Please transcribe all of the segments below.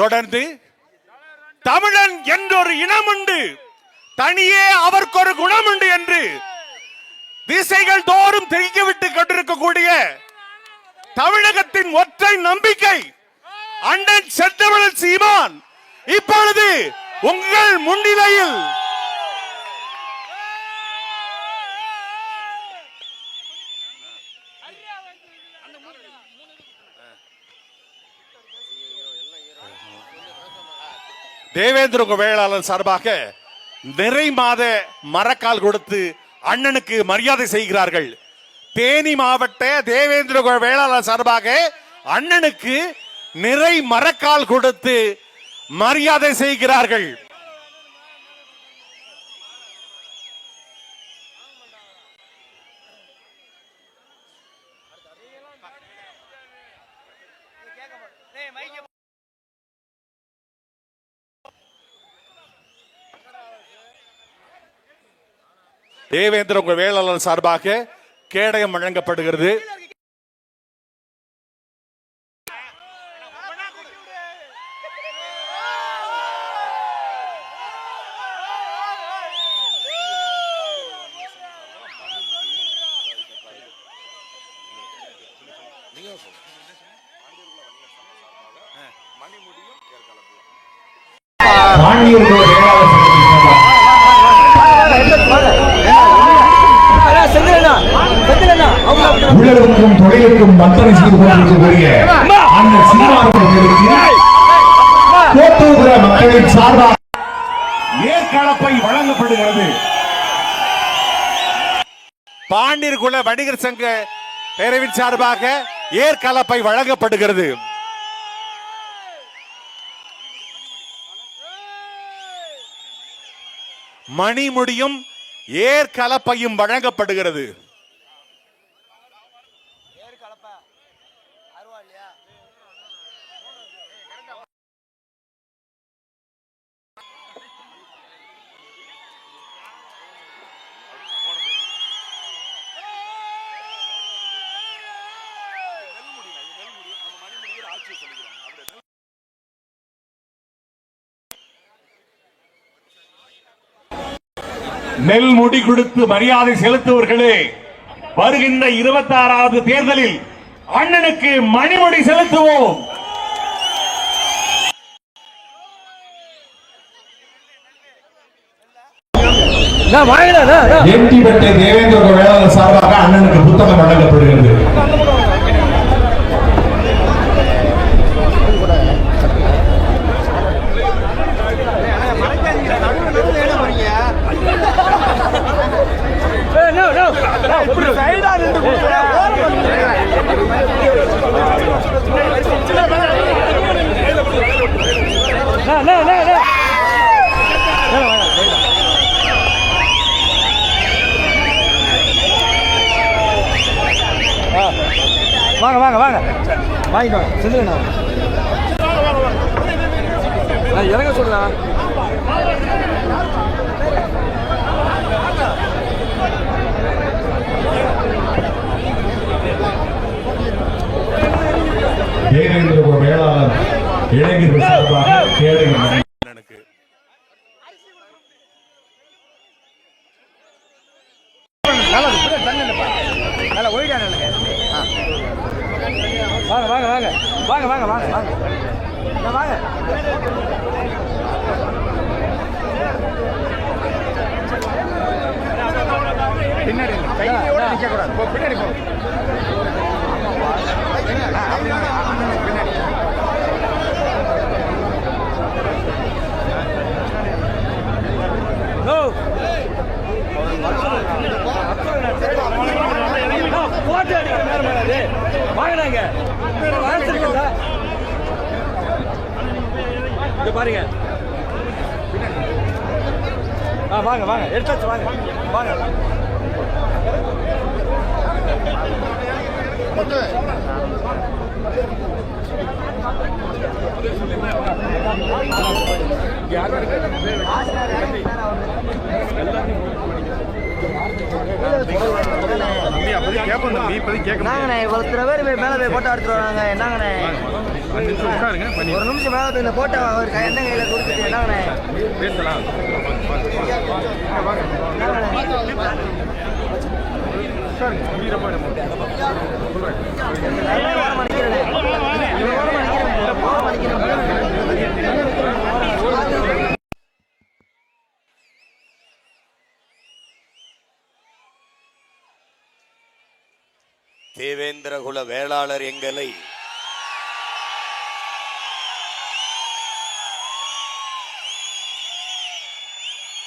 தொடர்ந்து தமிழன் என்றொரு இனம் உண்டு, தனியே அவருக்கு ஒரு குணம் உண்டு என்று திசைகள் தோறும் தெரிவித்து கொண்டிருக்கக்கூடிய தமிழகத்தின் ஒற்றை நம்பிக்கை அண்ணன் செந்தமிழன் சீமான் இப்பொழுது உங்கள் முன்னிலையில் தேவேந்திர வேளாளர் சார்பாக நிறை மாத மரக்கால் கொடுத்து அண்ணனுக்கு மரியாதை செய்கிறார்கள். தேனி மாவட்ட தேவேந்திர வேளாளர் சார்பாக அண்ணனுக்கு நிறை மரக்கால் கொடுத்து மரியாதை செய்கிறார்கள். தேவேந்திர வேளாளர் சார்பாக கேடயம் வழங்கப்படுகிறது. உள்ளடக்கும் தொழிலுக்கும் மத்தனை செய்து கொண்டிருக்கக்கூடிய அண்ணன் சீமானவர்களுக்கு கோட்டூர் மக்களின் சார்பாக ஏற்கலப்பை வழங்கப்படுகிறது. பாண்டியர் குல வணிகர் சங்க பேரவின் சார்பாக ஏற்கலப்பை வழங்கப்படுகிறது. மணிமுடியும் ஏற்கலப்பையும் வழங்கப்படுகிறது. நெல் முடி கொடுத்து மரியாதை செலுத்துவர்களே, வருகின்ற 26வது தேர்தலில் அண்ணனுக்கு மணிமுடி செலுத்துவோம். எட்டிப்பட்ட தேவேந்திர வேளாளர் சார்பாக அண்ணனுக்கு புத்தகம் வழங்கப்படுகிறது. வாங்க வாங்க வாங்க வாங்கிட்டு வாங்க செஞ்சுருண்ணா இறங்க சொல்லுண்ணா. தேவேந்திர வேளாளர் இளைஞர்கள் சார்பாக கேளுங்க. வாங்க வாங்க வாங்க வாங்க வாங்க வாங்க வாங்க வாங்க பின்னாடி கையோட நிக்க கூடாது, பின்னாடி போ. போட்டு அடிக்கிற நேரம் வாங்கினாங்க பாருங்க. வாங்க வாங்க எடுத்தாச்சு வாங்க வாங்க. யாரு என்னங்கண்ணே இவ்வளோ பேர் போய் மேலே போய் போட்டோ எடுத்துட்டு வராங்க என்னங்கண்ணே ஒரு நிமிஷம் மேலே போய் இந்த போட்டோ அவர் என்ன கையில் கொடுத்துட்டு என்னங்கண்ணே தேவேந்திரகுல வேளாளர் எங்களை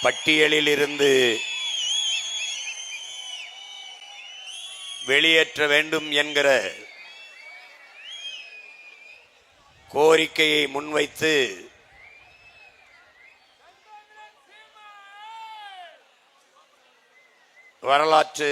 பட்டியலில் இருந்து வெளியேற்ற வேண்டும் என்கிற கோரிக்கையை முன்வைத்து வரலாற்று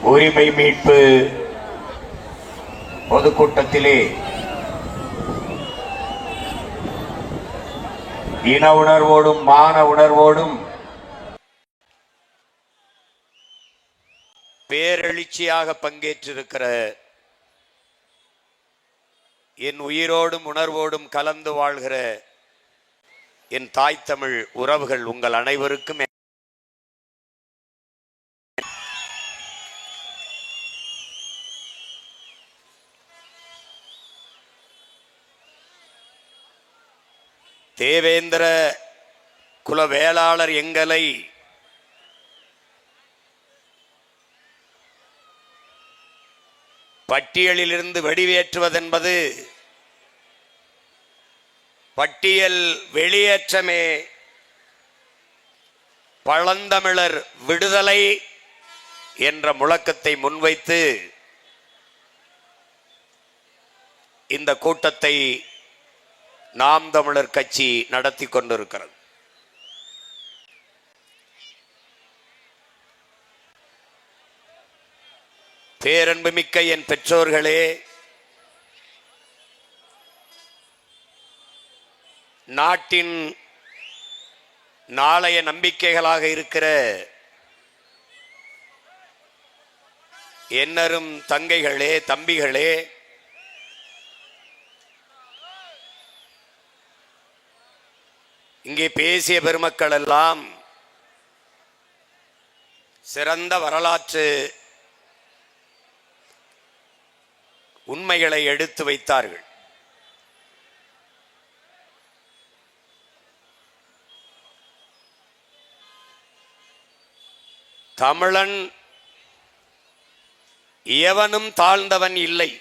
உரிமை மீட்பு பொதுக்கூட்டத்திலே இன உணர்வோடும் மான உணர்வோடும் பேரெழுச்சியாக பங்கேற்றிருக்கிற என் உயிரோடும் உணர்வோடும் கலந்து வாழ்கிற என் தாய் தமிழ் உறவுகள் உங்கள் அனைவருக்கும் தேவேந்திர குல வேளாளர் எங்களை பட்டியலிலிருந்து வெளியேற்றுவதென்பது பட்டியல் வெளியேற்றமே பழந்தமிழர் விடுதலை என்ற முழக்கத்தை முன்வைத்து இந்த கூட்டத்தை நாம் தமிழர் கட்சி நடத்தி கொண்டிருக்கிறது. பேரன்புமிக்க என் பெற்றோர்களே, நாட்டின் நாளைய நம்பிக்கைகளாக இருக்கிற என்னரும் தங்கைகளே, தம்பிகளே, இங்கே பேசிய பெருமக்கள் எல்லாம் சிறந்த வரலாற்று உண்மைகளை எடுத்து வைத்தார்கள். தமிழன் எவனும் தாழ்ந்தவன் இல்லை.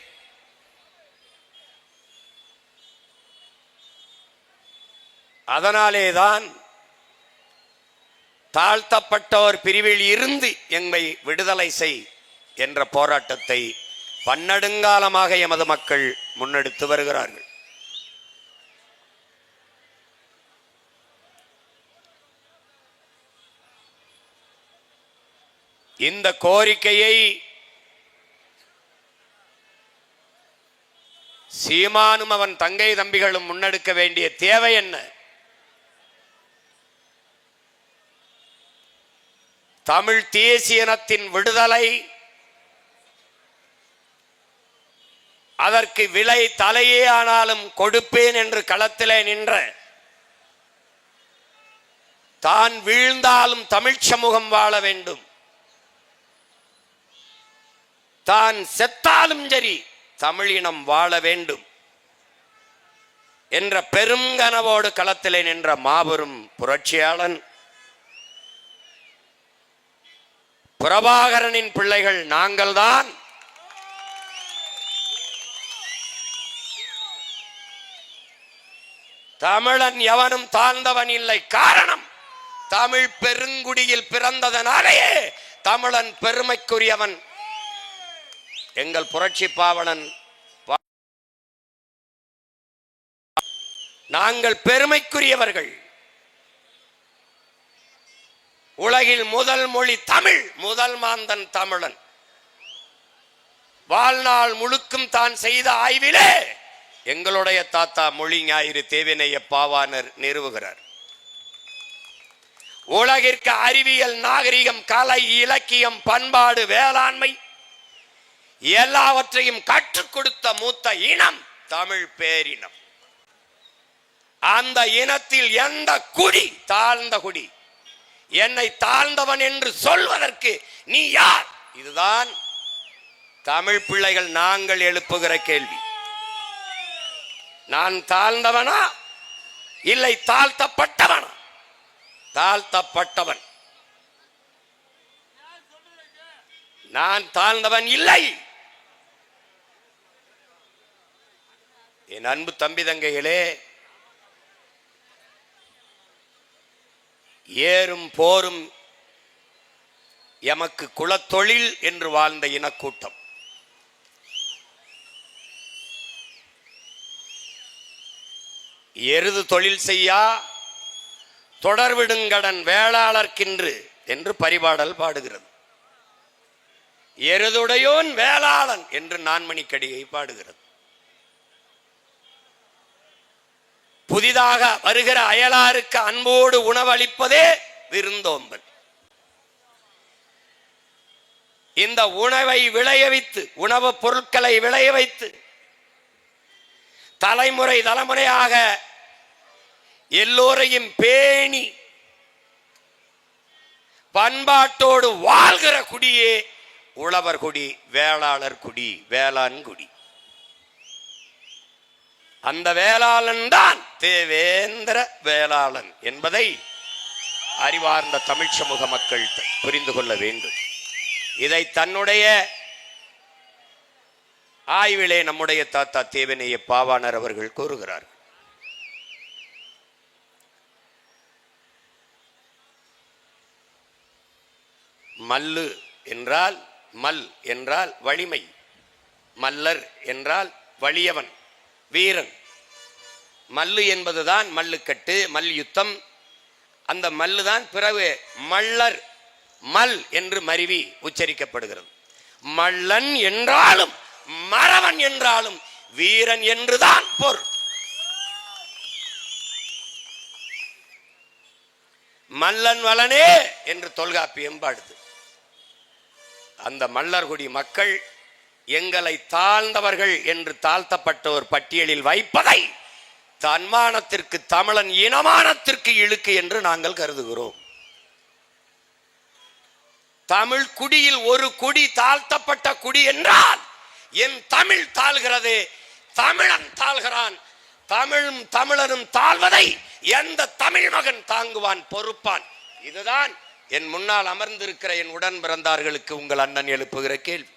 அதனாலேதான் தாழ்த்தப்பட்டோர் பிரிவில் இருந்து எங்களை விடுதலை செய் என்ற போராட்டத்தை பன்னெடுங்காலமாக எமது மக்கள் முன்னெடுத்து வருகிறார்கள். இந்த கோரிக்கையை சீமானும் அவன் தங்கை தம்பிகளும் முன்னெடுக்க வேண்டிய தேவை என்ன? தமிழ் தேசியனத்தின் விடுதலை, அதற்கு விலை தலையே ஆனாலும் கொடுப்பேன் என்று களத்திலே நின்ற, தான் வீழ்ந்தாலும் தமிழ் சமூகம் வாழ வேண்டும், தான் செத்தாலும் சரி தமிழினம் வாழ வேண்டும் என்ற பெரும் கனவோடு களத்திலே நின்ற மாபெரும் புரட்சியாளன் பிரபாகரனின் பிள்ளைகள் நாங்கள்தான். தமிழன் எவனும் தாழ்ந்தவன் இல்லை. காரணம், தமிழ் பெருங்குடியில் பிறந்ததனாலேயே தமிழன் பெருமைக்குரியவன். எங்கள் புரட்சி பாவலன் நாங்கள் பெருமைக்குரியவர்கள். உலகில் முதல் மொழி தமிழ், முதல் மாந்தன் தமிழன். வாழ்நாள் முழுக்கும் தான் செய்த ஆய்விலே எங்களுடைய தாத்தா மொழி ஞாயிறு தேவினைய பாவாணர் நிறுவுகிறார். உலகிற்கு அறிவியல், நாகரிகம், கலை, இலக்கியம், பண்பாடு, வேளாண்மை எல்லாவற்றையும் கற்றுக் கொடுத்த மூத்த இனம் தமிழ் பேரினம். அந்த இனத்தில் எந்த குடி தாழ்ந்த குடி? என்னை தாழ்ந்தவன் என்று சொல்வதற்கு நீ யார்? இதுதான் தமிழ் பிள்ளைகள் நாங்கள் எழுப்புகிற கேள்வி. நான் தாழ்ந்தவனா இல்லை தாழ்த்தப்பட்டவனா? தாழ்த்தப்பட்டவன். நான் தாழ்ந்தவன் இல்லை. என் அன்பு தம்பி தங்கைகளே, ஏறும் போரும் எமக்கு குலத்தொழில் என்று வாழ்ந்த இனக்கூட்டம். எருது தொழில் செய்யா தொடர்விடுங்கடன் வேளாளர்க்கின்று என்று பரிபாடல் பாடுகிறது. எருதுடையோன் வேளாளன் என்று நான்மணிக்கடிகை பாடுகிறது. புதிதாக வருகிற அயலாருக்கு அன்போடு உணவளிப்பதே விருந்தோம்பல். இந்த உணவை விளைய வைத்து, உணவுப் பொருட்களை விளைய வைத்து தலைமுறை தலைமுறையாக எல்லோரையும் பேணி பண்பாட்டோடு வாழ்கிற குடியே உழவர் குடி, வேளாளர் குடி, வேளாண் குடி. அந்த வேளாளன் தான் தேவேந்திர வேளாளன் என்பதை அறிவார்ந்த தமிழ் சமூக மக்கள் புரிந்து கொள்ள வேண்டும். இதை தன்னுடைய ஆய்விலே நம்முடைய தாத்தா தேவனைய பாவாணர் அவர்கள் கூறுகிறார். மல்லு என்றால், மல் என்றால் வலிமை, மல்லர் என்றால் வலியவன், வீரன். மல்லு என்பதுதான் மல்லுக்கட்டு, மல்யுத்தம். அந்த மல்லுதான் பிறகு மல்லர், மல் என்று மருவி உச்சரிக்கப்படுகிறது. மல்லன் என்றாலும் மறவன் என்றாலும் வீரன் என்றுதான் பொருள். மல்லன் வலனே என்று தொல்காப்பியம் பாடுது. அந்த மல்லர்குடி மக்கள் எங்களை தாழ்ந்தவர்கள் என்று தாழ்த்தப்பட்டோர் பட்டியலில் வைப்பதை தன்மானத்திற்கு, தமிழன் இனமானத்திற்கு இழுக்கு என்று நாங்கள் கருதுகிறோம். தமிழ் குடியில் ஒரு குடி தாழ்த்தப்பட்ட குடி என்றால் என் தமிழ் தாழ்கிறது, தமிழன் தாழ்கிறான். தமிழும் தமிழனும் தாழ்வதை எந்த தமிழ் மகன் தாங்குவான், பொறுப்பான்? இதுதான் என் முன்னால் அமர்ந்திருக்கிற என் உடன் பிறந்தார்களுக்கு உங்கள் அண்ணன் எழுப்புகிற கேள்வி,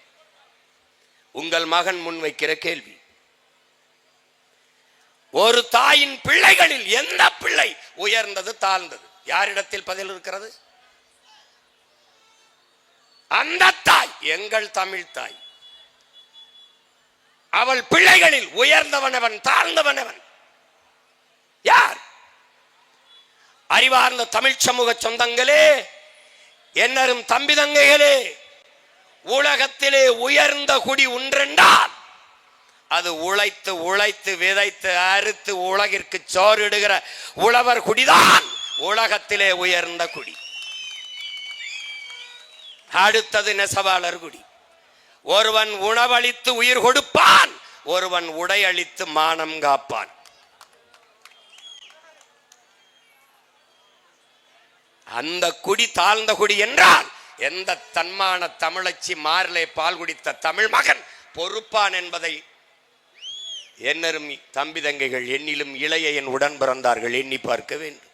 உங்கள் மகன் முன்வைக்கிற கேள்வி. ஒரு தாயின் பிள்ளைகளில் எந்த பிள்ளை உயர்ந்தது, தாழ்ந்தது? யாரிடத்தில் பதில் இருக்கிறது? அந்த தாய் எங்கள் தமிழ் தாய். அவள் பிள்ளைகளில் உயர்ந்தவனவன், தாழ்ந்தவனவன் யார்? அறிவார்ந்த தமிழ் சமூக சொந்தங்களே, என்னரும் தம்பி தங்கைகளே, உலகத்திலே உயர்ந்த குடி ஒன்றென்றால் அது உழைத்து உழைத்து விதைத்து அறுத்து உலகிற்கு சோறிடுகிற உழவர் குடிதான் உலகத்திலே உயர்ந்த குடி. அடுத்தது நெசவாளர் குடி. ஒருவன் உணவளித்து உயிர் கொடுப்பான், ஒருவன் உடை அளித்து மானம் காப்பான். அந்த குடி தாழ்ந்த குடி என்றால் எந்த தன்மான தமிழச்சி மாரிலே பால் குடித்த தமிழ் மகன் பொறுப்பான் என்பதை என்னரும் தம்பி தங்கைகள், என்னிலும் இளைய என் உடன் பிறந்தார்கள் எண்ணி பார்க்க வேண்டும்.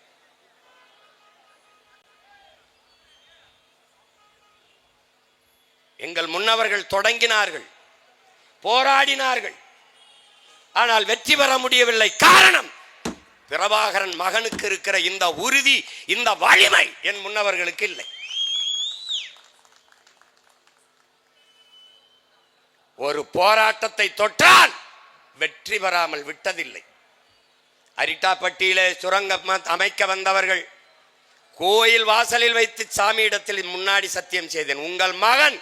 எங்கள் முன்னவர்கள் தொடங்கினார்கள், போராடினார்கள், ஆனால் வெற்றி பெற முடியவில்லை. காரணம், பிரபாகரன் மகனுக்கு இருக்கிற இந்த உறுதி, இந்த வலிமை என் முன்னவர்களுக்கு இல்லை. ஒரு போராட்டத்தை தொட்டால் வெற்றி பெறாமல் விட்டதில்லை. அரிட்டாப்பட்டியிலே சுரங்கம் அமைக்க வந்தவர்கள் கோயில் வாசலில் வைத்து சாமியிடத்தில் முன்னாடி சத்தியம் செய்தேன், உங்கள் மகன்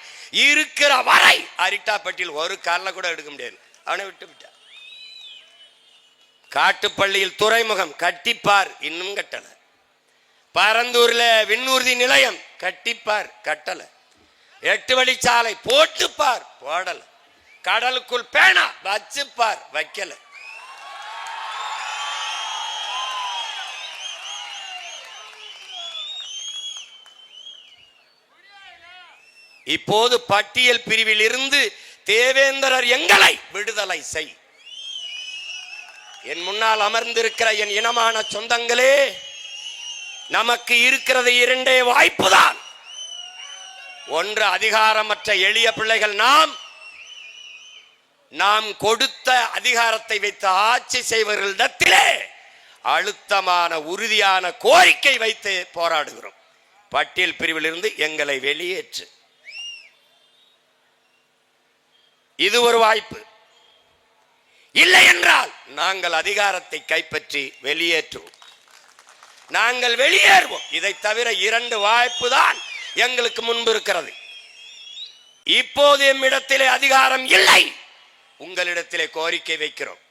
இருக்கிற வரை அரிட்டாப்பட்டியில் ஒரு காலில் கூட எடுக்க முடியாது. அவனை விட்டு விட்டார். காட்டுப்பள்ளியில் துறைமுகம் கட்டிப்பார், இன்னும் கட்டல. பரந்தூர்ல விண்ணூர்தி நிலையம் கட்டிப்பார், கட்டல. 8 வழிச்சாலை போட்டுப்பார், போடல. கடலுக்குள் பேனா வச்சுப்பார், வைக்கல. இப்போது பட்டியல் பிரிவில் இருந்து தேவேந்திரர் எங்களை விடுதலை செய். என் முன்னால் அமர்ந்திருக்கிற என் இனமான சொந்தங்களே, நமக்கு இருக்கிறது 2 வாய்ப்புதான். ஒன்று, அதிகாரமற்ற எளிய பிள்ளைகள் நாம் கொடுத்த அதிகாரத்தை வைத்து ஆட்சி செய்வர்களிடத்திலே அழுத்தமான உறுதியான கோரிக்கை வைத்து போராடுகிறோம். பட்டியல் பிரிவில் இருந்து எங்களை வெளியேற்று. இது ஒரு வாய்ப்பு. இல்லை என்றால் நாங்கள் அதிகாரத்தை கைப்பற்றி வெளியேற்றுவோம். நாங்கள் வெளியேறுவோம். இதை தவிர 2 வாய்ப்பு தான் எங்களுக்கு முன்பு இருக்கிறது. இப்போது எம்மிடத்திலே அதிகாரம் இல்லை, உங்களிடத்திலே கோரிக்கை வைக்கிறோம்.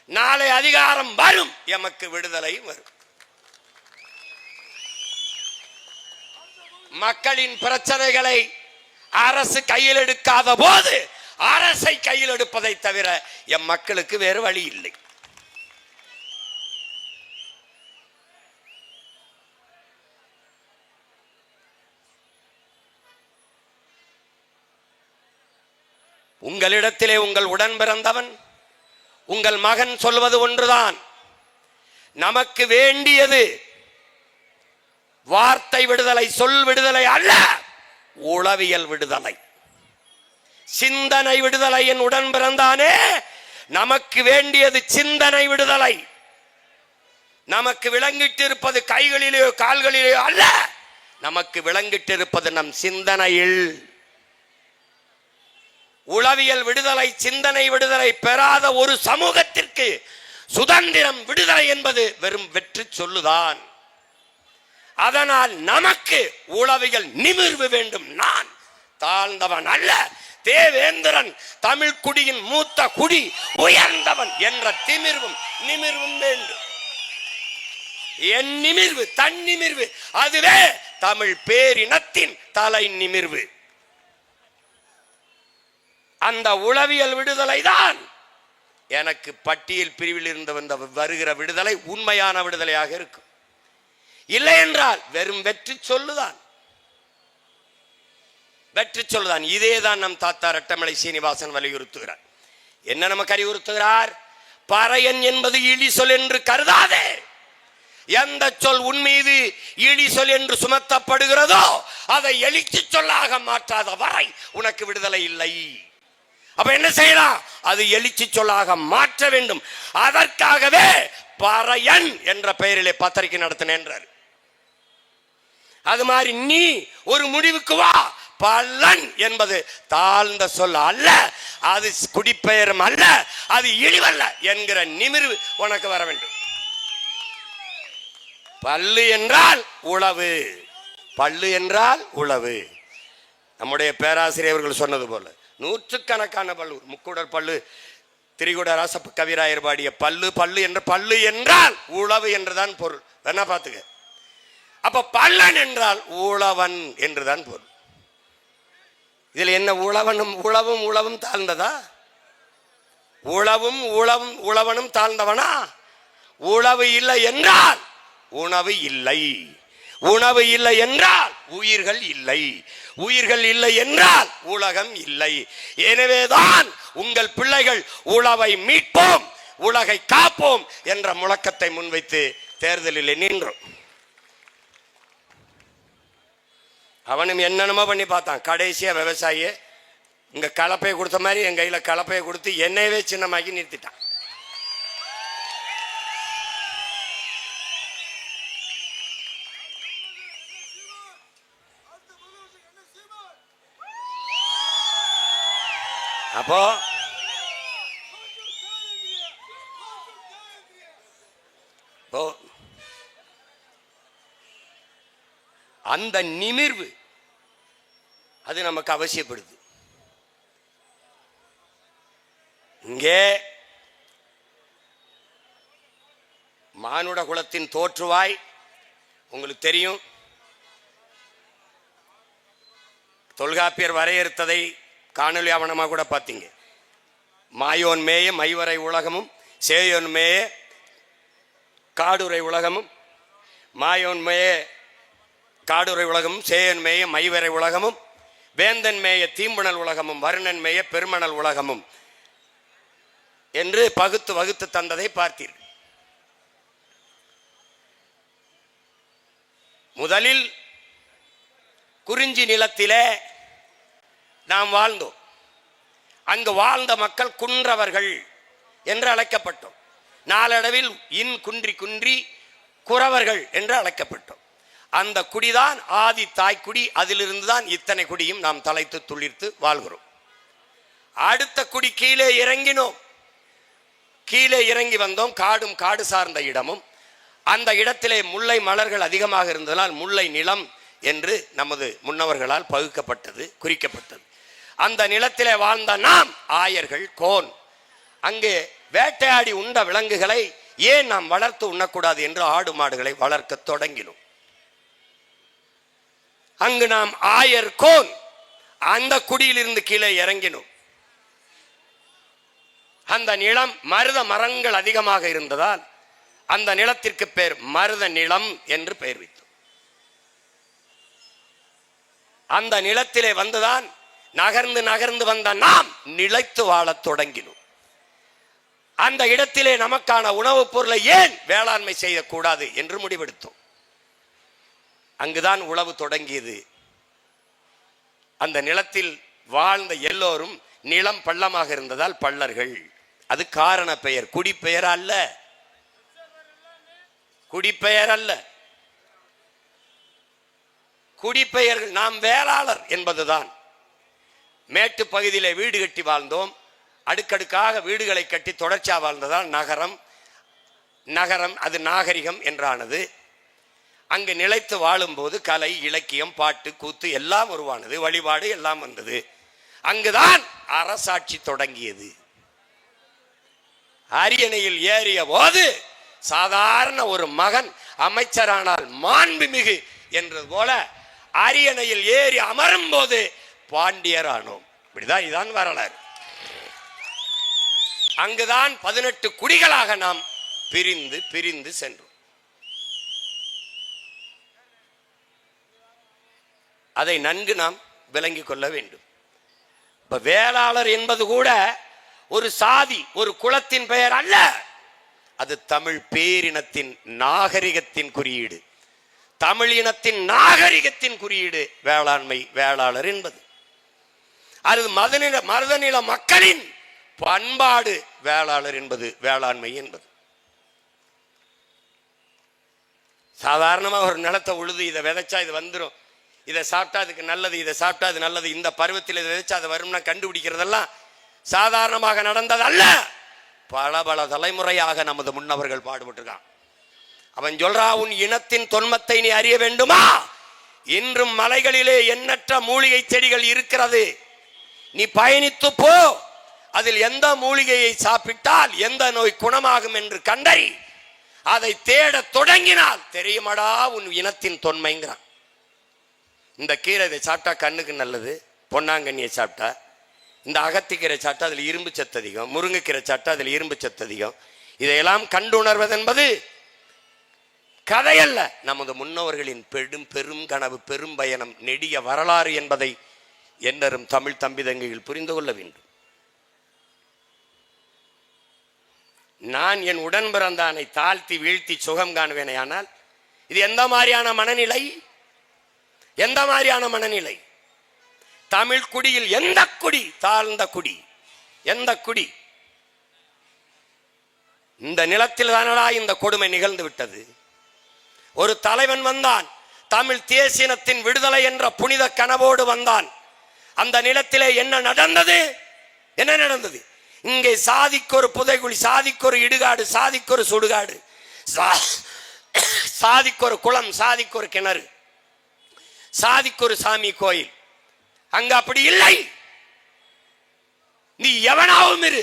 நாளை அதிகாரம் வரும், எமக்கு விடுதலை வரும். மக்களின் பிரச்சனைகளை அரசு கையில் எடுக்காத போது அரசை கையில் எடுப்பதை தவிர எம் மக்களுக்கு வேறு வழி இல்லை. உங்களிடத்திலே உங்கள் உடன் பிறந்தவன், உங்கள் மகன் சொல்வது ஒன்றுதான். நமக்கு வேண்டியது வார்த்தை விடுதலை, சொல் விடுதலை அல்ல, உளவியல் விடுதலை, சிந்தனை விடுதலை. என் உடன் பிறந்தானே, நமக்கு வேண்டியது சிந்தனை விடுதலை. நமக்கு விளங்கிட்டு இருப்பது கைகளிலேயோ கால்களிலேயோ அல்ல, நமக்கு விளங்கிட்டு இருப்பது நம் சிந்தனையில். உளவியல் விடுதலை, சிந்தனை விடுதலை பெறாத ஒரு சமூகத்திற்கு சுதந்திரம், விடுதலை என்பது வெறும் வெற்றி சொல்லுதான். அதனால் நமக்கு உளவியல் நிமிர்வு வேண்டும். நான் தாழ்ந்தவன் அல்ல, தேவேந்திரன் தமிழ் குடியின் மூத்த குடி, உயர்ந்தவன் என்ற திமிர்வும் நிமிர்வும் வேண்டும். என் நிமிர்வு, தன் நிமிர்வு, அதுவே தமிழ் பேரினத்தின் தலை நிமிர்வு. அந்த உளவியல் விடுதலை தான் எனக்கு பட்டியல் பிரிவில் இருந்து வந்த வருகிற விடுதலை உண்மையான விடுதலையாக இருக்கும். இல்லை என்றால் வெறும் வெற்றி சொல்லுதான், வெற்றி சொல்லுதான். இதேதான் நம் தாத்தா ரெட்டமலை சீனிவாசன் வலியுறுத்துகிறார். என்ன நமக்கு அறிவுறுத்துகிறார்? பறையன் என்பது இழி சொல் என்று கருதாதே. எந்த சொல் உன் மீது இழி சொல் என்று சுமத்தப்படுகிறதோ அதை எழுச்சி சொல்லாக மாற்றாத வரை உனக்கு விடுதலை இல்லை. அப்ப என்ன செய்யலாம்? அது எழுச்சி சொல்லாக மாற்ற வேண்டும். அதற்காகவே பறையன் என்ற பெயரிலே பத்திரிகை நடத்தினேன். அது மாதிரி நீ ஒரு முடிவுக்கு வா. பலன் என்பது தாழ்ந்த சொல் அல்ல, அது குடிப்பெயரும் அல்ல, அது இழிவல்ல என்கிற நிமிர்வு உனக்கு வர வேண்டும். பல்லு என்றால் உளவு, பல்லு என்றால் உளவு. நம்முடைய பேராசிரியர்கள் சொன்னது போல நூற்றுக்கணக்கான பல்லு, முக்குடல் பல்லு, திரிகுட ராசப்ப கவிராயர் பாடிய பல்லு, பல்லு என்ற பல்லு என்றால் உளவு என்றுதான் பொருள். என்ன பார்த்துக்க. அப்ப பல்லன் என்றால் உழவன் என்றுதான் பொருள். இதுல என்ன உழவனும் உழவும் உழவும் தாழ்ந்ததா? உழவும் உழவும் உழவனும் தாழ்ந்தவனா? உழவு இல்லை என்றால் உணவு இல்லை, உணவு இல்லை என்றால் உயிர்கள் இல்லை, உயிர்கள் இல்லை என்றால் உலகம் இல்லை. எனவேதான் உங்கள் பிள்ளைகள் உழவை மீட்போம், உலகை காப்போம் என்ற முழக்கத்தை முன்வைத்து தேர்தலில் நின்றோம். அவனும் என்னென்னமோ பண்ணி பார்த்தான். கடைசியா விவசாயிய இங்க கலப்பையை கொடுத்த மாதிரி என் கையில கலப்பையை கொடுத்து என்னையவே சின்னமாக்கி நிறுத்திட்டான். அப்போ அந்த நிமிர்வு அது நமக்கு அவசியப்படுது. இங்கே மானுட குலத்தின் தோற்றுவாய் உங்களுக்கு தெரியும். தொல்காப்பியர் வரையறுத்ததை காணொலி ஆவணமாக கூட பார்த்தீங்க. மாயோன் மேய மைவரை உலகமும், சேயோன் மேய காடுரை உலகமும், மாயோன் மேய காடுரை உலகமும், சேயோன் மேய மைவரை உலகமும், வேந்தன் மேய தீம்புணல் உலகமும், வருணன் மேய பெருமணல் உலகமும் என்று பகுத்து வகுத்து தந்ததை பார்த்தீர்கள். முதலில் குறிஞ்சி நிலத்திலே நாம் வாழ்ந்தோம். அங்கு வாழ்ந்த மக்கள் குன்றவர்கள் என்று அழைக்கப்பட்டோம். நாளடைவில் குன்றி குன்றி குறவர்கள் என்று அழைக்கப்பட்டோம். அந்த குடிதான் ஆதி தாய்க்குடி. அதிலிருந்து தான் இத்தனை குடியும் நாம் தலைத்து துளிர்த்து வாழ்கிறோம். அடுத்த குடி கீழே இறங்கினோம். கீழே இறங்கி வந்தோம். காடும் காடு சார்ந்த இடமும், அந்த இடத்திலே முல்லை மலர்கள் அதிகமாக இருந்ததால் முல்லை நிலம் என்று நமது முன்னவர்களால் பகுக்கப்பட்டது, குறிக்கப்பட்டது. அந்த நிலத்திலே வாழ்ந்த நாம் ஆயர்கள், கோன், அங்கே வேட்டையாடி உண்ட விலங்குகளை ஏன் நாம் வளர்த்து உண்ணக்கூடாது என்று ஆடு மாடுகளை வளர்க்க தொடங்கினோம். அங்கு நாம் ஆயர், கோன், அந்த குடியிலிருந்து கீழே இறங்கினோம். அந்த நிலம் மருத மரங்கள் அதிகமாக இருந்ததால் அந்த நிலத்திற்கு பேர் மருத நிலம் என்று பெயர் வைத்தோம். அந்த நிலத்திலே வந்துதான் நகர்ந்து நகர்ந்து வந்த நாம் நிலைத்து வாழத் தொடங்கினோம். அந்த இடத்திலே நமக்கான உணவுப் பொருளை ஏன் வேளாண்மை செய்யக்கூடாது என்று முடிவெடுத்தோம். அங்குதான் உழவு தொடங்கியது. அந்த நிலத்தில் வாழ்ந்த எல்லோரும் நிலம் பள்ளமாக இருந்ததால் பள்ளர்கள். அது காரண பெயர், குடிப்பெயர் அல்ல. குடிப்பெயர் அல்ல, குடிப்பெயர்கள். நாம் வேளாளர் என்பதுதான். மேட்டு பகுதியிலே வீடு கட்டி வாழ்ந்தோம். அடுக்கடுக்காக வீடுகளை கட்டி தொடர்ச்சியாக வாழ்ந்ததால் நகரம். நகரம் அது நாகரிகம் என்றானது. அங்கு நிலைத்து வாழும்போது கலை, இலக்கியம், பாட்டு, கூத்து எல்லாம் உருவானது. வழிபாடு எல்லாம் வந்தது. அங்குதான் அரசாட்சி தொடங்கியது. அரியணையில் ஏறிய போது சாதாரண ஒரு மகன் அமைச்சரானால் மாண்புமிகு என்றது போல அரியணையில் ஏறி அமரும் போது பாண்டியர் ஆனோம். இப்படிதான் இதான் வரலாறு. அங்குதான் 18 குடிகளாக நாம் பிரிந்து பிரிந்து சென்றோம். அதை நன்கு நாம் விளங்கிக் கொள்ள வேண்டும். இப்ப வேளாளர் என்பது கூட ஒரு சாதி, ஒரு குலத்தின் பெயர் அல்ல. அது தமிழ் பேரினத்தின் நாகரிகத்தின் குறியீடு. தமிழ் இனத்தின் நாகரிகத்தின் குறியீடு வேளாண்மை, வேளாளர் என்பது. அது மருதநில மக்களின் பண்பாடு வேளாளர் என்பது, வேளாண்மை என்பது. சாதாரணமாக ஒரு நிலத்தை உழுது இதை விதைச்சா இது வந்துடும், இதை சாப்பிட்டா அதுக்கு நல்லது, இதை சாப்பிட்டா அது நல்லது, இந்த பருவத்தில் இதை விதைச்சா அது வரும்னா கண்டுபிடிக்கிறதெல்லாம் சாதாரணமாக நடந்தது அல்ல. பல பல தலைமுறையாக நமது முன்னவர்கள் பாடுபட்டிருக்கான். அவன் சொல்றா, உன் இனத்தின் தொன்மத்தை நீ அறிய வேண்டுமா? இன்றும் மலைகளிலே எண்ணற்ற மூலிகை செடிகள் இருக்கிறது. நீ பயணித்து போ. அதில் எந்த மூலிகையை சாப்பிட்டால் எந்த நோய் குணமாகும் என்று கண்டறி அதை தேட தொடங்கினால் தெரியுமாடா உன் இனத்தின் தொன்மைங்கிறான். இந்த கீரை இதை சாப்பிட்டா கண்ணுக்கு நல்லது, பொன்னாங்கண்ணியை சாப்பிட்டா. இந்த அகத்திக்கீரை சாப்பிட்டா அதில் இரும்பு சத்து அதிகம், முருங்கைக்கீரை சாப்பிட்டா அதில் இரும்பு சத்து அதிகம். இதையெல்லாம் கண்டுணர்வது என்பது கதையல்ல, நமது முன்னோர்களின் பெரும் கனவு, பெரும் பயணம், நெடிய வரலாறு என்பதை என்னரும் தமிழ் தம்பி தங்கைகள் புரிந்து கொள்ள வேண்டும். நான் என் உடன் பிறந்தானை தாழ்த்தி வீழ்த்தி சுகம் காணுவேனே. ஆனால் இது எந்த மாதிரியான மனநிலை? எந்த மாதிரியான மனநிலை? தமிழ் குடியில் எந்த குடி தாழ்ந்த குடி? எந்த குடி? இந்த நிலத்தில் தானடா இந்த கொடுமை நிகழ்ந்து விட்டது. ஒரு தலைவன் வந்தான், தமிழ் தேசியத்தின் விடுதலை என்ற புனித கனவோடு வந்தான். அந்த நிலத்திலே என்ன நடந்தது? என்ன நடந்தது? இங்கே சாதிக்கு ஒரு புதைகுழி, சாதிக்கு ஒரு இடுகாடு, சாதிக்கு ஒரு சுடுகாடு, சாதிக்கு ஒரு குளம், சாதிக்கு ஒரு கிணறு. சாதிக்கு ஒரு சாமி கோயில். அங்க அப்படி இல்லை. நீ எவனாவும் இரு,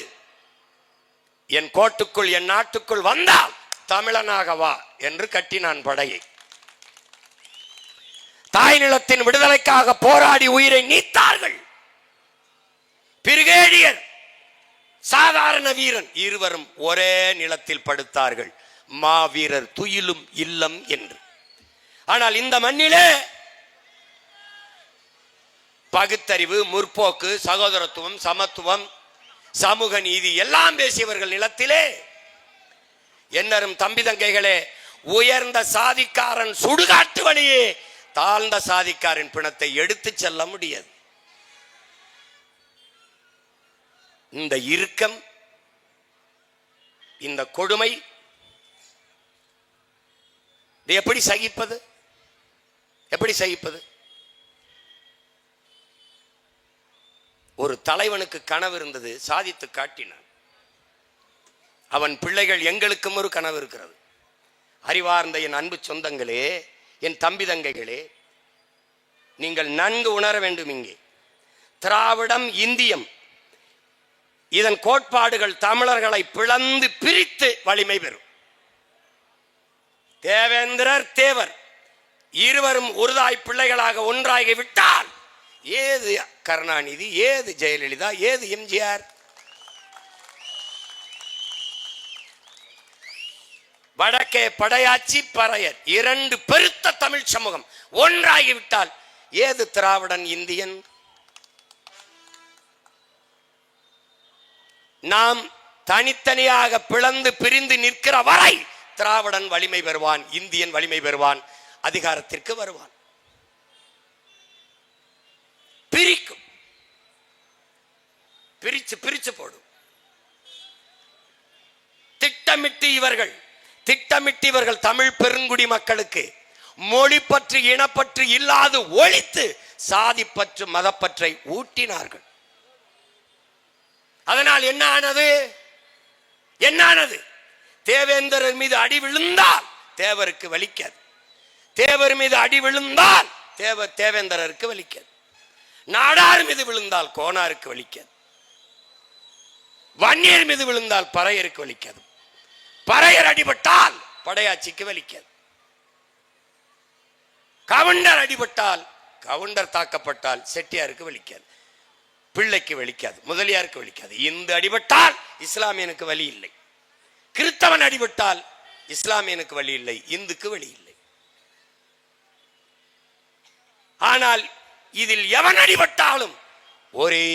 என் கோட்டுக்குள் என் நாட்டுக்குள் வந்தால் தமிழனாக வா என்று கட்டினான் படையை. தாய் நிலத்தின் விடுதலைக்காக போராடி உயிரை நீத்தார்கள். பிரிகேடியர், சாதாரண வீரன், இருவரும் ஒரே நிலத்தில் படுத்தார்கள். மாவீரர் துயிலும் இல்லம் என்று. ஆனால் இந்த மண்ணிலே பகுத்தறிவு, முற்போக்கு, சகோதரத்துவம், சமத்துவம், சமூக நீதி எல்லாம் பேசியவர்கள் நிலத்திலே என்னரும் தம்பி தங்கைகளே, உயர்ந்த சாதிக்காரன் சுடுகாட்டு வழியே தாழ்ந்த சாதிக்காரன் பிணத்தை எடுத்து செல்ல முடியாது. இந்த இறுக்கம், இந்த கொடுமை எப்படி சகிப்பது? எப்படி சகிப்பது? ஒரு தலைவனுக்கு கனவு இருந்தது, சாதித்து காட்டினான். அவன் பிள்ளைகள், எங்களுக்கும் ஒரு கனவு இருக்கிறது. அறிவார்ந்த என் அன்பு சொந்தங்களே, என் தம்பி தங்கைகளே, நீங்கள் நன்கு உணர வேண்டும். இங்கே திராவிடம், இந்தியம், இதன் கோட்பாடுகள் தமிழர்களை பிளந்து பிரித்து வலிமை பெறும். தேவேந்திரர், தேவர் இருவரும் ஒருதாய் பிள்ளைகளாக ஒன்றாகி விட்டால் ஏது கருணாநிதி, ஏது ஜெயலலிதா, ஏது எம்ஜிஆர்? வடக்கே படையாச்சி, பறையர், இரண்டு பெருத்த தமிழ் சமூகம் ஒன்றாகிவிட்டால் ஏது திராவிடன், இந்தியன்? நாம் தனித்தனியாக பிளந்து பிரிந்து நிற்கிற வரை திராவிடன் வலிமை பெறுவான், இந்தியன் வலிமை பெறுவான், அதிகாரத்திற்கு வருவான். பிரிக்கும், பிரிச்சு பிரிச்சு போடும். திட்டமிட்டு இவர்கள் தமிழ் பெருங்குடி மக்களுக்கு மொழி பற்று, இனப்பற்று இல்லாது ஒழித்து சாதிப்பற்று, மதப்பற்றை ஊட்டினார்கள். அதனால் என்ன ஆனது? தேவேந்திரர் மீது அடி விழுந்தால் தேவருக்கு வலிக்காது. தேவர் மீது அடி விழுந்தால் தேவேந்திரருக்கு வலிக்காது. நாடார் மீது விழுந்தால் கோனாருக்கு வலிக்காது. வன்னியர் மீது விழுந்தால் பறையருக்கு வலிக்காது. பறையர் அடிபட்டால் படையாட்சிக்கு வலிக்காது. கவுண்டர் அடிபட்டால், கவுண்டர் தாக்கப்பட்டால் செட்டியாருக்கு வலிக்காது, பிள்ளைக்கு வலிக்காது, முதலியாருக்கு வலிக்காது. இந்து அடிபட்டால் இஸ்லாமியனுக்கு வலி இல்லை. கிறிஸ்தவன் அடிபட்டால் இஸ்லாமியனுக்கு வழி இல்லை, இந்துக்கு வழி இல்லை. ஆனால் இதில் எவன் அடிபட்டாலும் ஒரே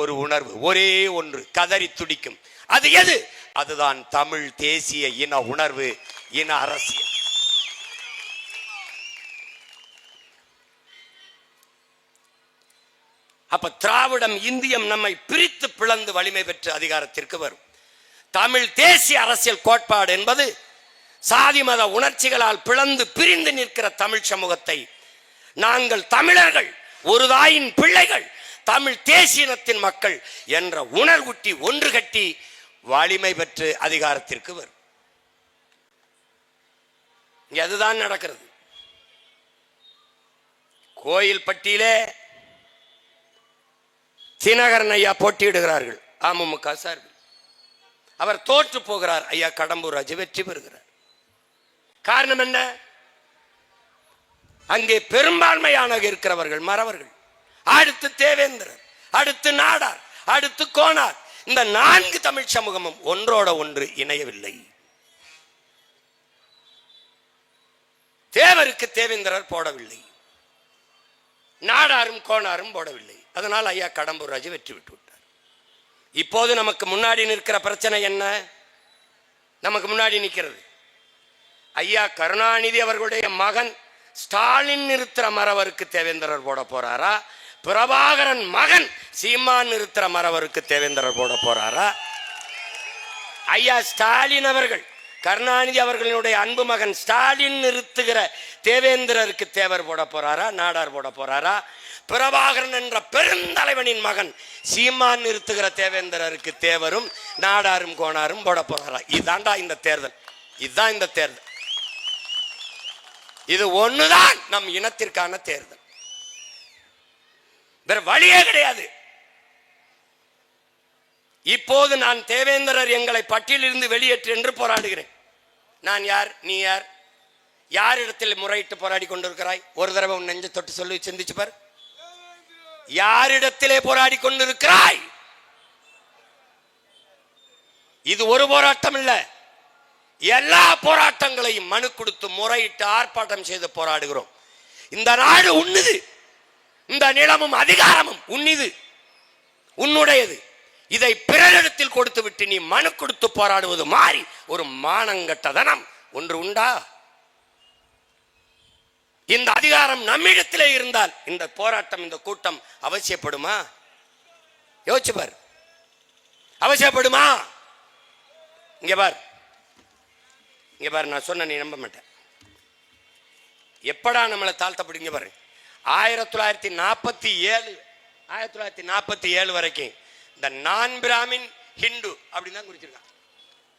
ஒரு உணர்வு, ஒரே ஒன்று கதறி துடிக்கும். அது எது? அதுதான் தமிழ் தேசிய இன உணர்வு, இன அரசியல். அப்ப திராவிடம், இந்தியம் நம்மை பிரித்து பிளந்து வலிமை பெற்று அதிகாரத்திற்கு வரும். தமிழ் தேசிய அரசியல் கோட்பாடு என்பது சாதி மத உணர்ச்சிகளால் பிளந்து பிரிந்து நிற்கிற தமிழ் சமூகத்தை நாங்கள் தமிழர்கள், ஒரு தாயின் பிள்ளைகள், தமிழ் தேசியத்தின் மக்கள் என்ற உணர்வுட்டி ஒன்று கட்டி வலிமை பெற்று அதிகாரத்திற்கு வரும். அதுதான் நடக்கிறது. கோயில்பட்டியிலே தினகரன் ஐயா போட்டியிடுகிறார்கள் அமமுக சார்பில். அவர் தோற்று போகிறார். ஐயா கடம்பூர் ராஜு வெற்றி பெறுகிறார். காரணம் என்ன? அங்கே பெரும்பான்மையான இருக்கிறவர்கள் மறவர்கள், அடுத்து தேவேந்திரர், அடுத்து நாடார், அடுத்து கோனார். இந்த 4 தமிழ் சமூகமும் ஒன்றோட ஒன்று இணையவில்லை. தேவருக்கு தேவேந்திரர் போடவில்லை, நாடாரும் கோனாரும் போடவில்லை. அதனால் ஐயா கடம்பூர் ராஜு வெற்றி பெற்று விட்டார். இப்போது நமக்கு முன்னாடி நிற்கிற பிரச்சனை என்ன? நமக்கு முன்னாடி நிற்கிறது ஐயா கருணாநிதி அவர்களுடைய மகன் ஸ்டாலின் நிறுத்துற மறவருக்கு தேவேந்திரர் போட போறாரா? பிரபாகரன் மகன் சீமான் நிறுத்துற மறவருக்கு தேவேந்திரர் போட போறாரா? ஐயா ஸ்டாலின் அவர்கள், கருணாநிதி அவர்களுடைய அன்பு மகன் ஸ்டாலின் நிறுத்துகிற தேவேந்திரருக்கு தேவர் போட போறாரா? நாடார் போட போறாரா? பிரபாகரன் என்ற பெருந்தலைவனின் மகன் சீமான் நிறுத்துகிற தேவேந்திரருக்கு தேவரும் நாடாரும் கோனாரும் போட போறாரா? இதுதான்டா இந்த தேர்தல். இதுதான் இந்த தேர்தல். இது ஒண்ணுதான் நம் இனத்திற்கான தேர்தல். வேற வழியே கிடையாது. இப்போது நான் தேவேந்திரர் எங்களை பட்டியலிருந்து வெளியேற்று என்று போராடுகிறேன். நான் யார், நீ யார்? யாரிடத்தில் முறையிட்டு போராடி கொண்டிருக்கிறாய்? ஒரு தடவை உன் நெஞ்ச தொட்டு சொல்லி சிந்திச்சு பார். யாரிடத்திலே போராடி கொண்டிருக்கிறாய்? இது ஒரு போராட்டம் இல்ல, எல்லா போராட்டங்களையும் மனு கொடுத்து முறையிட்டு ஆர்ப்பாட்டம் செய்து போராடுகிறோம். இந்த நாடு உன்னுது, இந்த நிலமும் அதிகாரமும் உன்னிது, உன்னுடையது. இதை பிறரிடத்தில் கொடுத்து விட்டு நீ மனு கொடுத்து போராடுவது மாறி ஒரு மானங்கட்டதனம் ஒன்று உண்டா? இந்த அதிகாரம் நம்மிடத்திலே இருந்தால் இந்த போராட்டம், இந்த கூட்டம் அவசியப்படுமா? யோசிச்சு பார், அவசியப்படுமா? இங்க பார், இங்க பாரு, நான் சொன்ன நீ நம்ப மாட்டேன். எப்படா நம்மளை தாழ்த்தப்படுங்க பாரு. 1947 வரைக்கும் இந்த நான் பிராமின் ஹிந்து அப்படின்னு தான் குறிச்சிருக்கான்.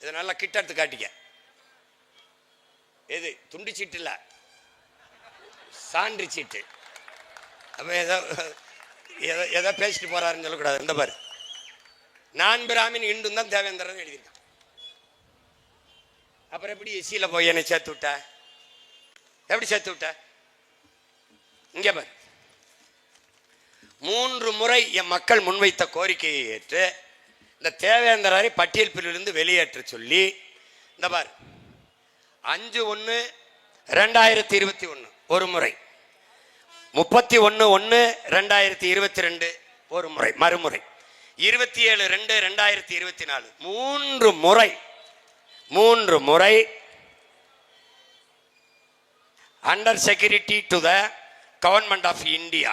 இதை நல்லா கிட்ட எடுத்து காட்டிக்க. எது துண்டு சீட்டு இல்ல, சான்று சீட்டு. அப்ப ஏதோ பேசிட்டு போறாருன்னு சொல்லக்கூடாது. இந்த பாரு, நான் பிராமின் ஹிந்து தான் தேவேந்திரன் எழுதியிருக்கான். அப்புறம் எப்படி எஸ்சியில போய் என்னை சேர்த்து விட்ட? எப்படி சேர்த்து விட்ட? இங்க பாரு, 3 முறை என் மக்கள் முன்வைத்த கோரிக்கையை ஏற்று இந்த தேவேந்திரரை பட்டியல் பிரிவிலிருந்து வெளியேற்ற சொல்லி, இந்த பாரு 5/1/2021 ஒரு முறை, 31/1/2022 ஒரு முறை, மறுமுறை 27/2/2024 3 முறை under security to the government of India.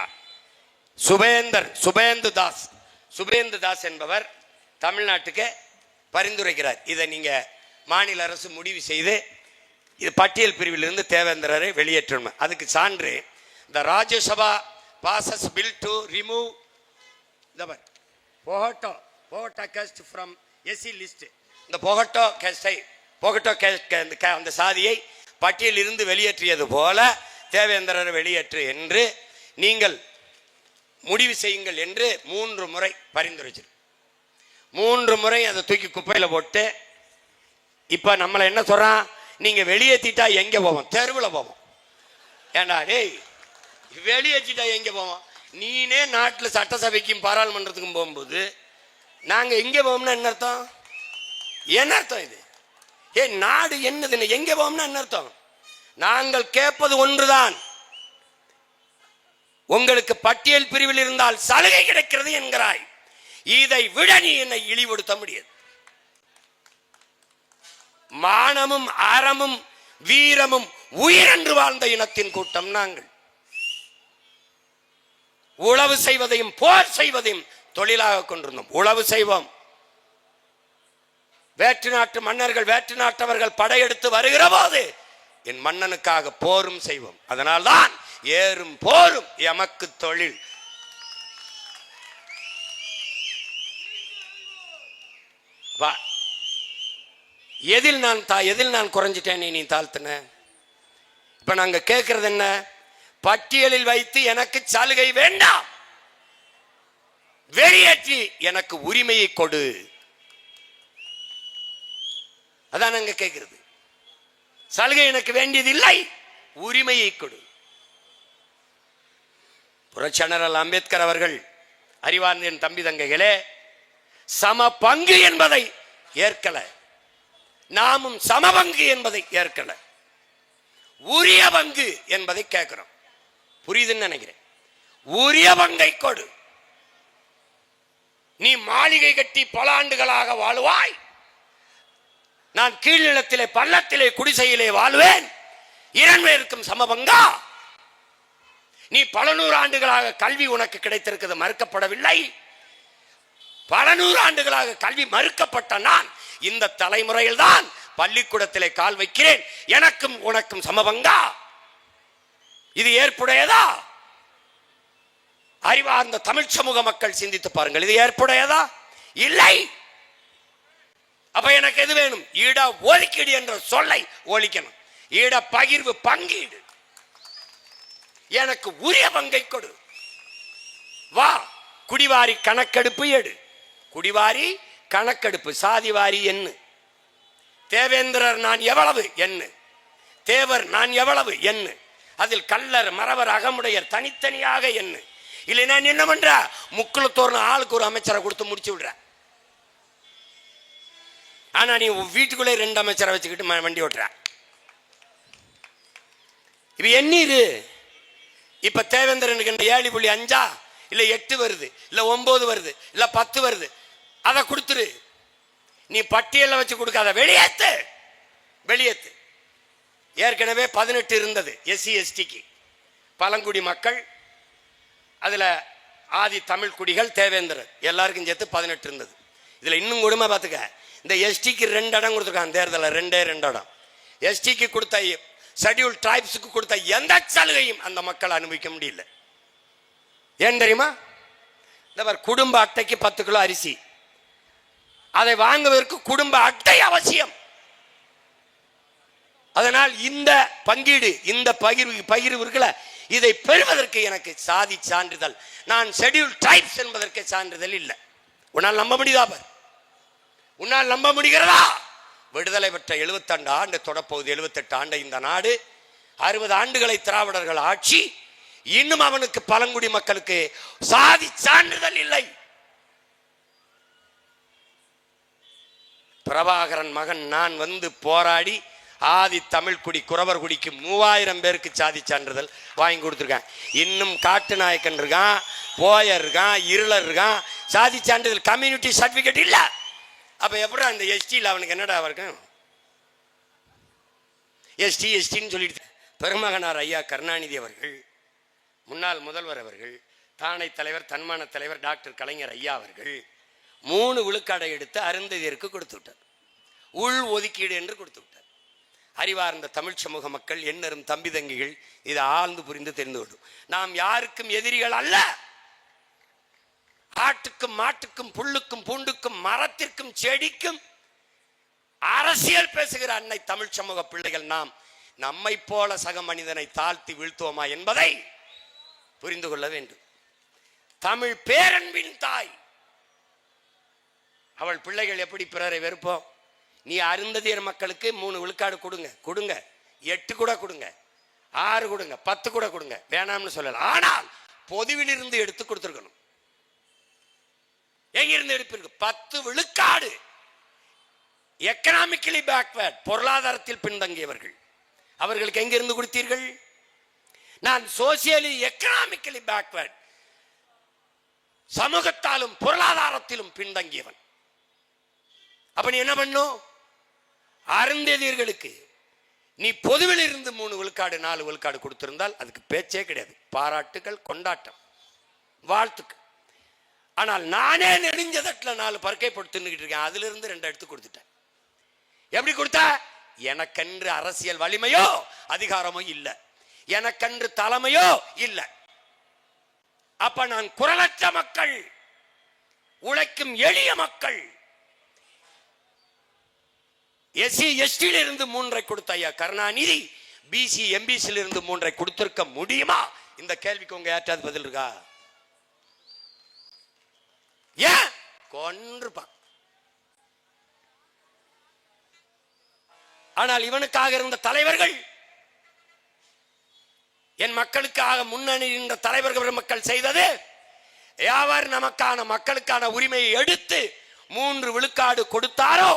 Subhendu Das என்பவர் தமிழ்நாட்டுக்கு பரிந்துரைக்கிறார். இதை நீங்க மாநில அரசு முடிவு செய்து இது பட்டியல் பிரிவிலிருந்து தேவேந்திரரை வெளியேற்றணும். அதுக்கு சான்று the Rajya Sabha passes bill to remove the Pogoto caste from SC list. இந்த போகட்டோ அந்த சாதியை பட்டியலில் இருந்து வெளியேற்றியது போல தேவேந்திரரை வெளியேற்று என்று நீங்கள் முடிவு செய்யுங்கள் என்று 3 முறை பரிந்துரைச்சு 3 முறை அதை தூக்கி குப்பையில போட்டு இப்ப நம்மளை என்ன சொல்றான்? நீங்க வெளியேற்றிட்டா எங்க போவோம்? தெருவில் போவோம். ஏண்டா டேய், வெளியேற்றிட்டா எங்க போவோம்? நீனே நாட்டில் சட்டசபைக்கும் பாராளுமன்றத்துக்கும் போகும்போது நாங்க எங்க போவோம்னா என்ன அர்த்தம்? என்ன அர்த்தம் இது? நாடு என்னது? எங்க போவோம்னா என்ன அர்த்தம்? நாங்கள் கேட்பது ஒன்றுதான், உங்களுக்கு பட்டியல் பிரிவில் இருந்தால் சலுகை கிடைக்கிறது என்கிறாய். இதை விட நீ என்னை இழிவுபடுத்த முடியாது. மானமும் அறமும் வீரமும் உயிரென்று வாழ்ந்த இனத்தின் கூட்டம் நாங்கள். உழவு செய்வதையும் போர் செய்வதையும் தொழிலாக கொண்டிருந்தோம். உழவு செய்வோம். வேற்று நாட்டு மன்னர்கள், வேற்று நாட்டவர்கள் படையெடுத்து வருகிற போது என் மன்னனுக்காக போரும் செய்வோம். அதனால்தான் ஏறும் போரும் எமக்கு தொழில். எதில் நான் குறைஞ்சிட்டேன், நீ தாழ்த்தின? இப்ப நாங்க கேட்கறது என்ன? பட்டியலில் வைத்து எனக்கு சலுகை வேண்டாம், வெளியேற்றி எனக்கு உரிமையை கொடு. அதான் நாங்க கேட்கிறது. சலுகை எனக்கு வேண்டியது இல்லை, உரிமையை கொடு. புரட்சியாளர் அம்பேத்கர் அவர்கள், அறிவார்ந்த என் தம்பி தங்கைகளே, சம பங்கு என்பதை ஏற்கல, நாமும் சமபங்கு என்பதை ஏற்கல, உரிய பங்கு என்பதை கேட்கிறோம். புரியுதுன்னு நினைக்கிறேன். உரிய பங்கை கொடு. நீ மாளிகை கட்டி பல ஆண்டுகளாக வாழுவாய், நான் கீழ்நிலத்திலே பள்ளத்திலே குடிசையிலே வாழ்வேன். இரண்டிற்கும் சமபங்கா? நீ பல 100 ஆண்டுகளாக கல்வி உனக்கு கிடைத்திருக்கிறது, மறுக்கப்படவில்லை. பல 100 ஆண்டுகளாக கல்வி மறுக்கப்பட்ட நான் இந்த தலைமுறையில் தான் பள்ளிக்கூடத்திலே கால் வைக்கிறேன். எனக்கும் உனக்கும் சமபங்கா? இது ஏற்புடையதா? அறிவார்ந்த தமிழ் சமூக மக்கள் சிந்தித்து பாருங்கள், இது ஏற்புடையதா? இல்லை. அப்ப எனக்கு எது வேணும்? இட ஒதுக்கீடு என்ற சொல்லை ஒழிக்கணும். இட பகிர்வு, பங்கீடு. எனக்கு உரிய பங்கை கொடு. வா குடிவாரி கணக்கெடுப்பு எடு. குடிவாரி கணக்கெடுப்பு சாதிவாரி எண்ணு. தேவேந்திரர் நான் எவ்வளவு எண்ணு, தேவர் நான் எவ்வளவு எண்ணு, அதில் கள்ளர் மறவர் அகமுடையர் தனித்தனியாக எண்ணு. இல்லைன்னா என்ன பண்ற, முக்குளத்தோர்னு ஆளுக்கு ஒரு அமைச்சரை கொடுத்து முடிச்சு விடுற. ஆனா நீ வீட்டுக்குள்ளே 2 அமைச்சரை வச்சுக்கிட்டு வண்டி ஓட்டுற. இப்ப எண்ணீரு. இப்ப தேவேந்திரனுக்கு 7.5 இல்ல 8 வருது, இல்ல 9 வருது, இல்ல 10 வருது, அதை கொடுத்துரு. நீ பட்டியல வச்சு கொடுக்காத, வெளியேத்து வெளியேத்து. ஏற்கனவே 18 இருந்தது எஸ்சி எஸ்டிக்கு, பழங்குடி மக்கள், அதுல ஆதி தமிழ் குடிகள், தேவேந்திரர் எல்லாருக்கும் சேர்த்து 18 இருந்தது. இதுல இன்னும் கொடுமை பார்த்துக்க, இந்த எஸ்டிக்கு 2 இடம் கொடுத்துருக்காங்க தேர்தலில், 2 இடம். எஸ்டிக்கு கொடுத்த, ஷெட்யூல் டிரைப்ஸுக்கு கொடுத்த எந்த சலுகையும் அந்த மக்கள் அனுபவிக்க முடியல. ஏன் தெரியுமா? இந்த குடும்ப அட்டைக்கு 10 கிலோ அரிசி, அதை வாங்குவதற்கு குடும்ப அட்டை அவசியம். அதனால் இந்த பங்கீடு, இந்த பகிர்வு இருக்குல்ல, இதை பெறுவதற்கு எனக்கு சாதி சான்றிதழ், நான் ஷெட்யூல் டிரைப்ஸ் என்பதற்கு சான்றிதழ் இல்லை. உன்னால் நம்ப முடியுதா? உன்னால் நம்ப முடிகிறதா? விடுதலை பெற்ற 72 ஆண்டு தொடப்போகுது, 78 ஆண்டு இந்த நாடு, 60 ஆண்டுகளை திராவிடர்கள் ஆட்சி, இன்னும் அவனுக்கு பழங்குடி மக்களுக்கு சாதி சான்றிதழ் இல்லை. பிரபாகரன் மகன் நான் வந்து போராடி ஆதி தமிழ் குடி குறவர் குடிக்கு 3000 பேருக்கு சாதி சான்றிதழ் வாங்கி கொடுத்துருக்கேன். இன்னும் காட்டு நாயக்கன் இருக்கான், போயர் இருக்கான், இருளர் இருக்கான், சாதி சான்றிதழ் கம்யூனிட்டி சர்டிபிகேட் இல்ல. அப்ப எப்படி அந்த எஸ்டியில் அவனுக்கு என்னடா இருக்கும்? எஸ்டின்னு சொல்லிட்டு பெருமகனார் ஐயா கருணாநிதி அவர்கள், முன்னாள் முதல்வர் அவர்கள், தானை தலைவர், தன்மான தலைவர் டாக்டர் கலைஞர் ஐயா அவர்கள் 3 விழுக்காடை எடுத்து அருந்ததியருக்கு கொடுத்து விட்டார். உள் ஒதுக்கீடு என்று கொடுத்து விட்டார். அறிவார்ந்த தமிழ் சமூக மக்கள், எண்ணரும் தம்பி தங்கிகள் இதை ஆழ்ந்து புரிந்து தெரிந்து கொள்ளும். நாம் யாருக்கும் எதிரிகள் அல்ல. ஆட்டுக்கும் மாட்டுக்கும் புல்லுக்கும் பூண்டுக்கும் மரத்திற்கும் செடிக்கும் அரசியல் பேசுகிற அன்னை தமிழ் சமூக பிள்ளைகள் நாம் நம்மை போல சக மனிதனை தாழ்த்தி வீழ்த்துவோமா என்பதை புரிந்து கொள்ள வேண்டும். தமிழ் பேரன்பின் தாய் அவள் பிள்ளைகள் எப்படி பிறரை வெறுப்போம்? நீ அருந்ததியர் மக்களுக்கு 3 விழுக்காடு கொடுங்க, 8 கூட கொடுங்க, 6 கொடுங்க, 10 கூட கொடுங்க, வேணாம்னு சொல்லலாம். ஆனால் பொதுவில் இருந்து எடுத்து கொடுத்துருக்கணும். எங்கிருந்து எடுப்பிருக்கு? 10 விழுக்காடு. எக்கனாமிக்கலி பேக்வர்ட், பொருளாதாரத்தில் பின்தங்கியவர்கள், அவர்களுக்கு எங்கிருந்து கொடுத்தீர்கள்? நான் சோசியலி எக்கனாமிக்கலி பேக்வர்ட், சமூகத்தாலும் பொருளாதாரத்திலும் பின்தங்கியவன். அப்ப நீ என்ன பண்ணும்? அருந்ததியர்களுக்கு நீ பொதுவில் இருந்து 3 விழுக்காடு 4 விழுக்காடு கொடுத்திருந்தால் அதுக்கு பேச்சே கிடையாது. பாராட்டுகள், கொண்டாட்டம், வாழ்த்துக்கள். ஆனால் நானே நெடுஞ்சதட்டில் 4 பருக்கை போட்டு தின்னுக்கிட்டு இருக்கேன். அதுல இருந்து 2 எடுத்து கொடுத்துட்டேன். எப்படி கொடுத்த? எனக்கென்று அரசியல் வலிமையோ அதிகாரமோ இல்லை, எனக்கென்று தலைமையோ இல்லை. அப்ப நான் குரலற்ற மக்கள், உழைக்கும் எளிய மக்கள், எஸ்சி எஸ்டியில் இருந்து 3 கொடுத்த ஐயா கருணாநிதி பிசி எம்பிசியில் இருந்து 3 கொடுத்திருக்க முடியுமா? இந்த கேள்விக்கு உங்க யார்ட்டாவது பதில் இருக்கா? ஏன் கொன்றுப்பான்? ஆனால் இவனுக்காக இருந்த தலைவர்கள், என் மக்களுக்காக முன்னணி இருந்த தலைவர்கள் மக்கள் செய்தது, யாவர் நமக்கான மக்களுக்கான உரிமையை எடுத்து 3 விழுக்காடு கொடுத்தாரோ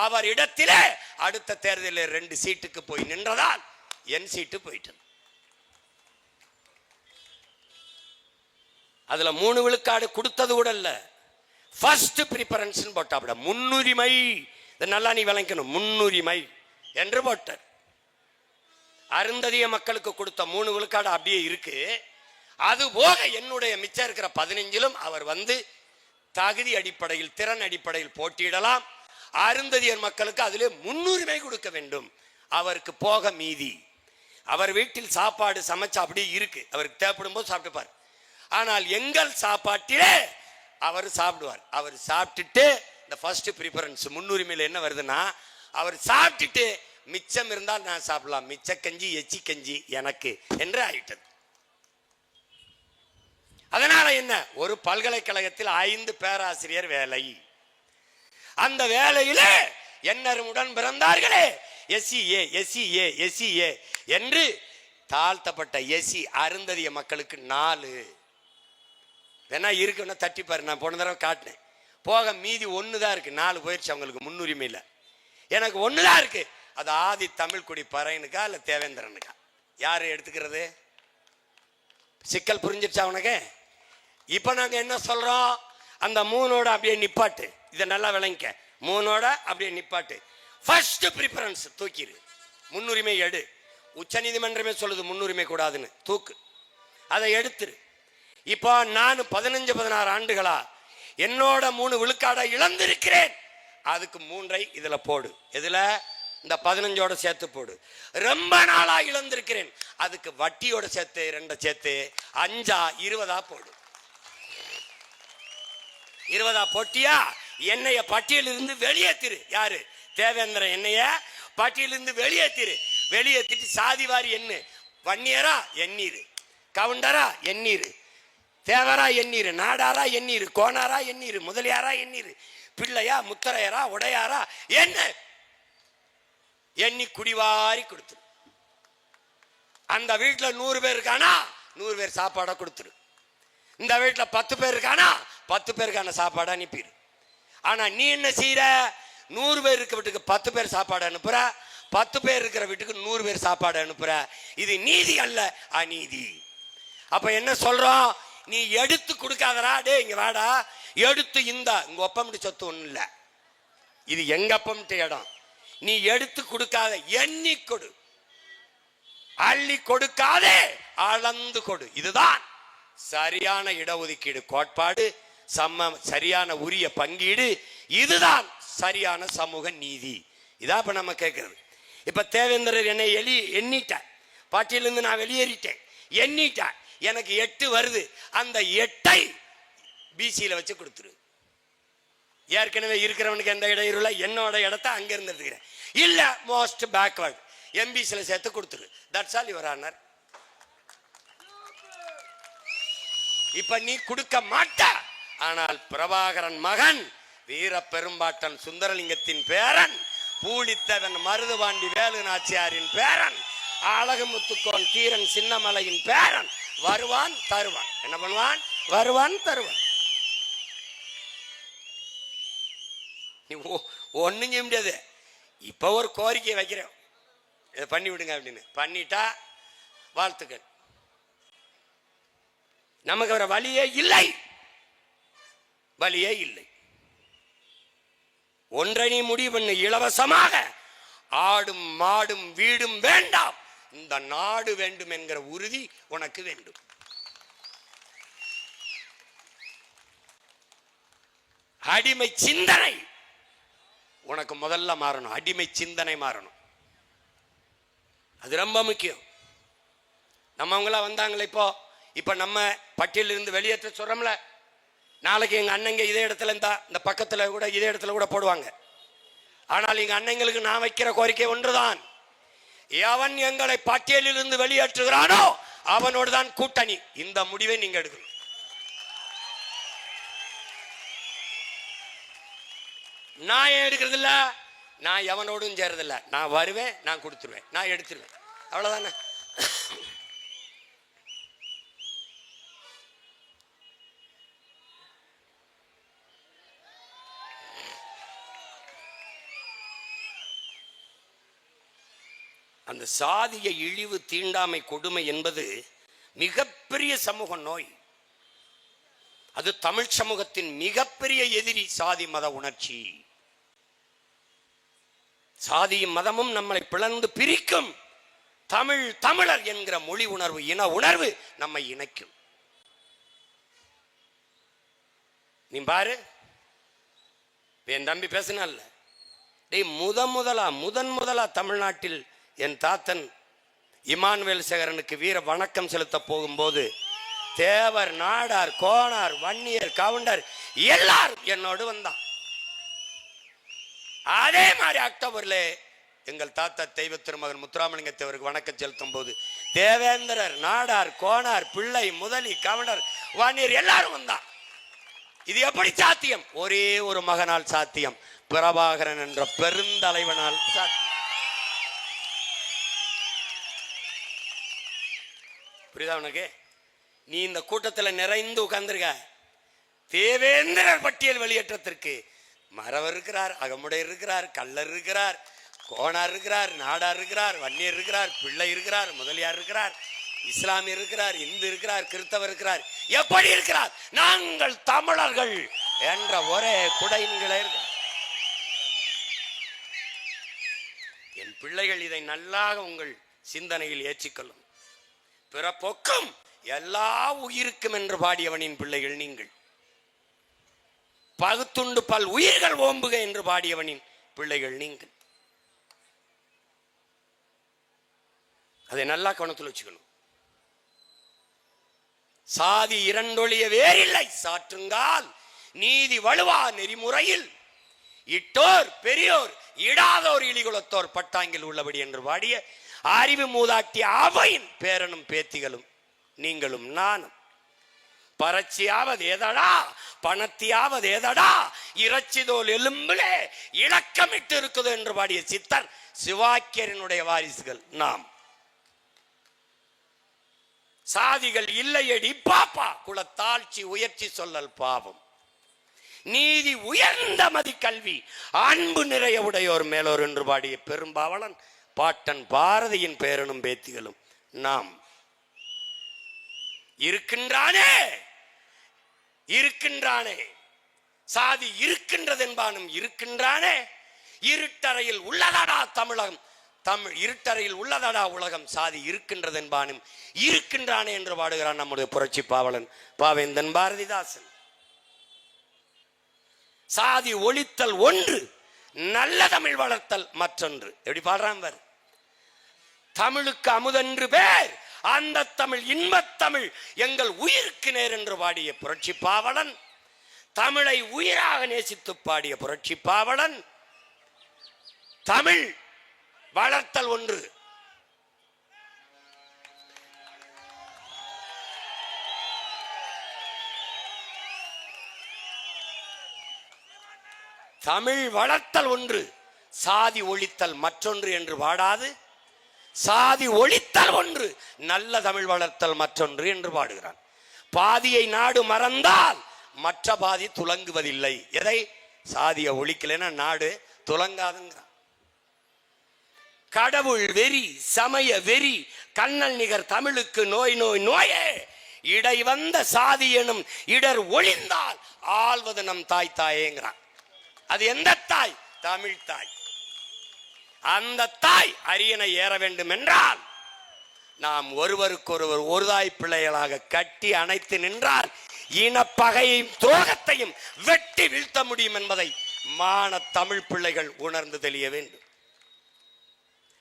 அவர் இடத்திலே அடுத்த தேர்தலில் 2 சீட்டுக்கு போய் நின்றதால் என் சீட்டு போயிட்டு, அதுல 3 விழுக்காடு கொடுத்தது கூட இல்ல, ஃபர்ஸ்ட் பிரிஃபரன்ஸ் போட்டாப்ட, முன்னுரிமை. நல்லா நீ விளங்கணும், முன்னுரிமை என்று போட்டார். அருந்ததிய மக்களுக்கு கொடுத்த 3 விழுக்காடு அப்படியே இருக்கு. அது போக என்னுடைய மிச்சம் இருக்கிற 15லும் அவர் வந்து தகுதி அடிப்படையில், திறன் அடிப்படையில் போட்டியிடலாம். அருந்ததியர் மக்களுக்கு அதிலே முன்னுரிமை கொடுக்க வேண்டும். அவருக்கு போக மீதி, அவர் வீட்டில் சாப்பாடு சமைச்சு அப்படி இருக்கு, அவருக்கு தேவைப்படும் போது சாப்பிட்டுப்பார். ஆனால் எங்கள் சாப்பாட்டிலே அவர் சாப்பிடுவார். அவர் சாப்பிட்டுட்டு இந்த ஃபர்ஸ்ட் ப்ரிஃபரன்ஸ் முன்னுரிமையில் என்ன வருதுன்னா, அவர் சாப்பிட்டுட்டு மிச்சம் இருந்தால் நான் சாப்பிடலாம், மிச்ச கஞ்சி எச்சி கஞ்சி எனக்கு என்று ஆயிட்டது. அதனால என்ன, ஒரு பல்கலைக்கழகத்தில் 5 பேராசிரியர் வேலை. அந்த வேலையில என்னருமுடன் பிறந்தார்களே எஸ்சிஏ என்று தாழ்த்தப்பட்ட எஸ்சி அருந்ததிய மக்களுக்கு 4 வேணா இருக்குன்னா தட்டி பாரு. நான் போன தடவை காட்டினேன். போக மீதி 1 தான் இருக்கு. 4 போயிடுச்சு. அவங்களுக்கு முன்னுரிமை இல்லை. எனக்கு 1 தான் இருக்கு. அது ஆதி தமிழ் குடி பறையனுக்கா இல்ல தேவேந்திரனுக்கா? யாரு எடுத்துக்கிறது? சிக்கல் புரிஞ்சிருச்சா உனக்கு? இப்ப நாங்க என்ன சொல்றோம், அந்த 3ஓட அப்படியே நிப்பாட்டு. இதை நல்லா விளங்கிக்க. 3ஓட அப்படியே நிப்பாட்டு. ஃபர்ஸ்ட் ப்ரிஃபரன்ஸ் தூக்கிடு, முன்னுரிமை எடு. உச்ச நீதிமன்றமே சொல்லுது முன்னுரிமை கூடாதுன்னு. தூக்கு, அதை எடுத்துரு. இப்போ நான் 15-16 ஆண்டுகளா என்னோட 3 விழுக்காடை இழந்திருக்கிறேன். அதுக்கு 3ஐ இதுல போடு. இதுல இந்த 15ஓட சேர்த்து போடு. ரொம்ப நாளா இழந்திருக்கிறேன், அதுக்கு வட்டியோட சேர்த்து 2 சேர்த்து 5 20 போடு. 20 போட்டியா? என்னைய பட்டியலிருந்து வெளியேத்திரு. யாரு? தேவேந்திரன் என்னைய பட்டியலிருந்து வெளியேத்திரு. வெளியேற்றிட்டு சாதிவாரி எண்ணு. வன்னியரா எண்ணீரு, கவுண்டரா எண்ணீரு, தேவரா எண்ணீரு, நாடாரா எண்ணீரு, கோனாரா எண்ணீரு, முதலியாரா எண்ணீரு, பிள்ளையா முத்தரையரா உடையாரா என்ன எண்ணி குடிவாரி கொடுத்துரு. அந்த வீட்டுல 100 பேர் இருக்கானா 100 பேர் சாப்பாடை கொடுத்துரு. இந்த வீட்டுல 10 பேர் இருக்கானா 10 பேருக்கான சாப்பாடு அனுப்பிடு. ஆனா நீ என்ன செய்யற? 100 பேர் இருக்க வீட்டுக்கு 10 பேர் சாப்பாடு அனுப்புற, 10 பேர் இருக்கிற வீட்டுக்கு 100 பேர் சாப்பாடு அனுப்புற. இது நீதி அல்ல, அநீதி. அப்ப என்ன சொல்றோம்? நீ எடுத்து கொடுக்காதடா. டே இங்க வாடா, எடுத்து இங்க ஒப்பமிட்டு சொத்து ஒண்ணு இல்ல, இது எங்க அப்பமிட்டு இடம். நீ எடுத்து கொடுக்காத, எண்ணி கொடு. அள்ளி கொடுக்காதே, அளந்து கொடு. இதுதான் சரியான இடஒதுக்கீடு கோட்பாடு, சரியான உரிய பங்கீடு. இதுதான் சரியான சமூக நீதி. இதான் இப்ப நம்ம கேட்கிறது. இப்ப தேவேந்திரர் என்னை எண்ணிட்ட, பாட்டியிலிருந்து நான் வெளியேறிட்டேன், எண்ணிட்ட, எனக்கு 8 வருது. அந்த 8ஐ பிசியில வச்சு கொடுத்துரு. ஏற்கனவே இருக்கிறவனுக்கு எந்த இடம் இருல, என்னோட இடத்த அங்க இருந்து எடுத்துக்கிறேன். இல்ல மோஸ்ட் பேக்வர்ட் எம்பிசில சேர்த்து கொடுத்துரு. That's all your honour. இப்ப நீ கொடுக்க மாட்ட. ஆனால் பிரபாகரன் மகன் வீர பெரும்பாட்டன் சுந்தரலிங்கத்தின் பேரன், பூலித்தவன் மருதுபாண்டி வேலு நாச்சியாரின் பேரன், அழகுமுத்துக்கோன் தீரன் சின்னமலையின் பேரன் வருவான் தருவான். என்ன பண்ணுவான்? வருவான் தருவான். நீ ஒண்ணும் செய்ய முடியாது. இப்ப ஒரு கோரிக்கை வைக்கிறேன், இதை பண்ணி விடுங்க அப்படின்னு. பண்ணிட்டா வாழ்த்துக்கள். நமக்கு வர வழியே இல்லை, வழியே இல்லை. ஒன்றை நீ முடிவு பண்ணு, இலவசமாக ஆடும் மாடும் வீடும் வேண்டாம், இந்த நாடு வேண்டும் என்கிற உறுதி உனக்கு வேண்டும். அடிமை சிந்தனை உனக்கு முதல்ல மாறணும். அடிமை சிந்தனை மாறணும். அது ரொம்ப முக்கியம். நம்மவங்களா வந்தாங்களே இப்ப நம்ம பட்டியலிருந்து வெளியேற்ற சொல்றோம்ல, நாளைக்கு எங்க அண்ணங்க இதே இடத்துல இந்த பக்கத்துல கூட இதே இடத்துல கூட போடுவாங்க. ஆனால் எங்க அண்ணங்களுக்கு நான் வைக்கிற கோரிக்கை ஒன்றுதான், எவன் எங்களை பட்டியலில் இருந்து வெளியேற்றுகிறானோ அவனோடு தான் கூட்டணி. இந்த முடிவை நீங்க எடுக்கணும். நான் ஏன் எடுக்கிறது இல்ல? நான் எவனோடும் சேரதில்லை. நான் வருவேன், நான் கொடுத்துருவேன், நான் எடுத்துருவேன், அவ்வளவுதானே. அந்த சாதிய இழிவு தீண்டாமை கொடுமை என்பது மிகப்பெரிய சமூக நோய். அது தமிழ் சமூகத்தின் மிகப்பெரிய எதிரி சாதி மத உணர்ச்சி. சாதியும் மதமும் நம்மளை பிளந்து பிரிக்கும். தமிழர் என்கிற மொழி உணர்வு, இன உணர்வு நம்மை இணைக்கும். நீ பாரு, என் தம்பி பேசினால, முதன் முதலா தமிழ்நாட்டில் என் தாத்தன் இமானுவேல் சேகரனுக்கு வீர வணக்கம் செலுத்த போகும்போது தேவர், நாடார், கோனார், வன்னியர், கவுண்டர் எல்லாரும் என்னோடு வந்தான். அதே மாதிரி அக்டோபர்ல எங்கள் தாத்தா தெய்வ திருமகன் முத்துராமலிங்க தேவருக்கு வணக்கம் செலுத்தும் போது தேவேந்திரர், நாடார், கோனார், பிள்ளை, முதலி, கவர்னர், வாணியர் எல்லாரும் வந்தான். இது எப்படி சாத்தியம்? ஒரே ஒரு மகனால் சாத்தியம், பிரபாகரன் என்ற பெருந்தலைவனால் சாத்தியம். புரியுதா உனக்கு? நீ இந்த கூட்டத்தில் நிறைந்து உட்கார்ந்துருக்க. தேவேந்திரர் பட்டியல் வெளியேற்றத்திற்கு மறவர் இருக்கிறார், அகமுடையர் இருக்கிறார், கள்ளர் இருக்கிறார், கோனார் இருக்கிறார், நாடார் இருக்கிறார், வன்னியர் இருக்கிறார், பிள்ளை இருக்கிறார், முதலியார் இருக்கிறார், இஸ்லாமியர் இருக்கிறார், இந்து இருக்கிறார், கிறிஸ்தவர் இருக்கிறார். எப்படி இருக்கிறார்? நாங்கள் தமிழர்கள் என்ற ஒரே குடையின்களே இருக்கிறார். என் பிள்ளைகள் இதை நல்லாக உங்கள் சிந்தனையில் ஏற்றிக்கொள்ளும். பிறப்பொக்கும் எல்லா உயிருக்கும் என்று பாடியவனின் பிள்ளைகள் நீங்கள். பகுத்துண்டு பல் உயிர்கள் ஓம்புக என்று பாடியவனின் பிள்ளைகள் நீங்கள். அதை நல்லா கவனத்தில் வச்சுக்கணும். சாதி இரண்டொழிய வேறில்லை சாற்றுங்கால் நீதி வலுவா நெறிமுறையில் இட்டோர் பெரியோர் இடாதோர் இழிகுலத்தோர் பட்டாங்கில் உள்ளபடி என்று பாடிய அறிவு மூதாட்டிய அவையின் பேரனும் பேத்திகளும் நீங்களும் நானும். பறச்சியாவது ஏதடா, பணத்தியாவது ஏதடா, இறைச்சிதோல் எலும்பிலே இலக்கமிட்டு இருக்குது என்று பாடிய சித்தர் சிவாக்கியரினுடைய வாரிசுகள் நாம். சாதிகள் இல்லையடி பாப்பா, குலத்தாழ்ச்சி உயர்ச்சி சொல்லல் பாவம். நீதி உயர்ந்த மதி கல்வி அன்பு நிறைய உடையோர் மேலோர் என்று பாடிய பெரும்பாவலன் பாட்டன் பாரதியின் பேரனும் பேத்திகளும் நாம். இருக்கின்றானே இருக்கின்றானே சாதி இருக்கின்றது என்பானும் இருக்கின்றானே. இருட்டறையில் உள்ளதடா தமிழகம், தமிழ் இருட்டறையில் உள்ளதடா உலகம், சாதி இருக்கின்றது என்பானும் இருக்கின்றானே என்று பாடுகிறான் நம்முடைய புரட்சி பாவலன் பாவேந்தன் பாரதிதாசன். சாதி ஒழித்தல் ஒன்று, நல்ல தமிழ் வளர்த்தல் மற்றொன்று. எப்படி பாடுறான் பார். தமிழுக்கு அமுதென்று பேர், அந்த தமிழ் இன்பத் தமிழ் எங்கள் உயிருக்கு நேர் என்று பாடிய புரட்சி பாவலன், தமிழை உயிராக நேசித்து பாடிய புரட்சி பாவலன், தமிழ் வளர்த்தல் ஒன்று. தமிழ் வளர்த்தல் ஒன்று, சாதி ஒழித்தல் மற்றொன்று என்று பாடாது, சாதி ஒழித்தல் ஒன்று, நல்ல தமிழ் வளர்த்தல் மற்றொன்று என்று பாடுகிறான். பாதியை நாடு மறந்தால் மற்ற பாதி துலங்குவதில்லை. எதை? சாதியை ஒழிக்கலைன்னா நாடு துலங்காதுங்கிறான். கடவுள் வெறி, சமய வெறி, கண்ணல் நிகர் தமிழுக்கு நோய் நோய் நோயே, இடை வந்த சாதி எனும் இடர் ஒழிந்தால் ஆள்வது நம் தாய் தாயேங்கிறான். அது எந்த தாய்? தமிழ் தாய். அந்த தாய் அரியணை ஏற வேண்டும் என்றால் நாம் ஒருவருக்கொருவர் ஒரு தாய் பிள்ளைகளாக கட்டி அணைத்து நின்றால் இனப்பகையையும் துரோகத்தையும் வெட்டி வீழ்த்த முடியும் என்பதை மான தமிழ் பிள்ளைகள் உணர்ந்து தெளிய வேண்டும்.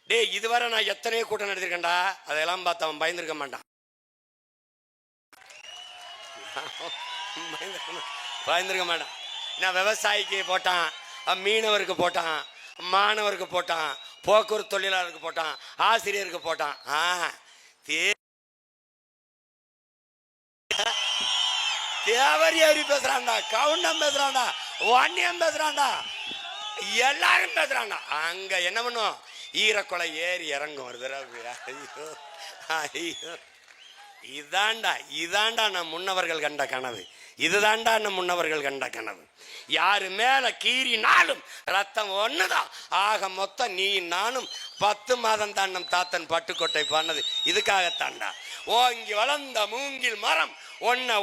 டே, இதுவரை நான் எத்தனையோ கூட்டம் நடத்திருக்கேன்டா, அதெல்லாம் பார்த்து அவன் பயந்துருக்க மாட்டான். பயந்துருக்க மாட்டான். நான் விவசாயிக்கு போட்டான், மீனவருக்கு போட்டான், மாணவருக்கு போட்டான், போக்குவரத்து தொழிலாளருக்கு போட்டான், ஆசிரியருக்கு போட்டான். தேவரி பேசுறான்டா, கவுண்டம் பேசுறான்டா, வன்னியம் பேசுறான்டா, எல்லாரும் பேசுறான்டா. அங்க என்ன பண்ணும்? ஈரக்கொலை ஏறி இறங்கும் ஒரு தடவை. ஐயோ ஐயோ, இதாண்டா இதாண்டா நம் முன்னவர்கள் கண்ட கனவு. இதுதாண்டா நம் முன்னவர்கள் கண்ட கனவு. யாரு மேல கீறினாலும் ரத்தம் ஒண்ணுதான். ஆக மொத்தம் நீ நானும் 10 மாதம் தான் நம் தாத்தன் பட்டுக்கோட்டை பண்ணது இதுக்காகத்தாண்டா. ஓங்கி வளர்ந்த மூங்கில் மரம்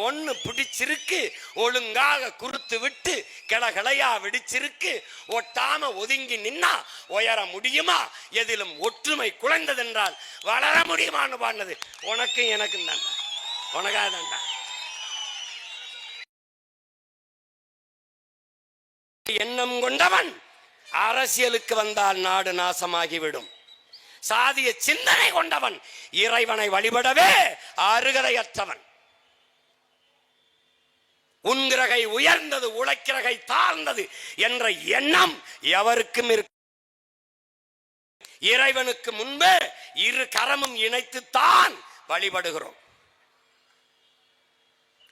ஒன்னு பிடிச்சிருக்கு, ஒழுங்காக குறுத்து விட்டு கிளகிளையா வெடிச்சிருக்கு. ஒட்டாம ஒதுங்கி நின்னா உயர முடியுமா? எதிலும் ஒற்றுமை குலைந்ததென்றால் வளர முடியுமான்னு பாடினது உனக்கும் எனக்கும் தாண்டா, உனக்காக தாண்டா. எண்ணம் கொண்டவன் அரசியலுக்கு வந்தால் நாடு நாசமாகிவிடும். சாதிய சிந்தனை கொண்டவன் இறைவனை வழிபடவே அருகதையற்றவன். உன்கிரகை உயர்ந்தது, உழைக்கிறகை தாழ்ந்தது என்ற எண்ணம் எவருக்கும் இருக்கு. இறைவனுக்கு முன்பே இரு கரமும் இணைத்துத்தான் வழிபடுகிறோம்.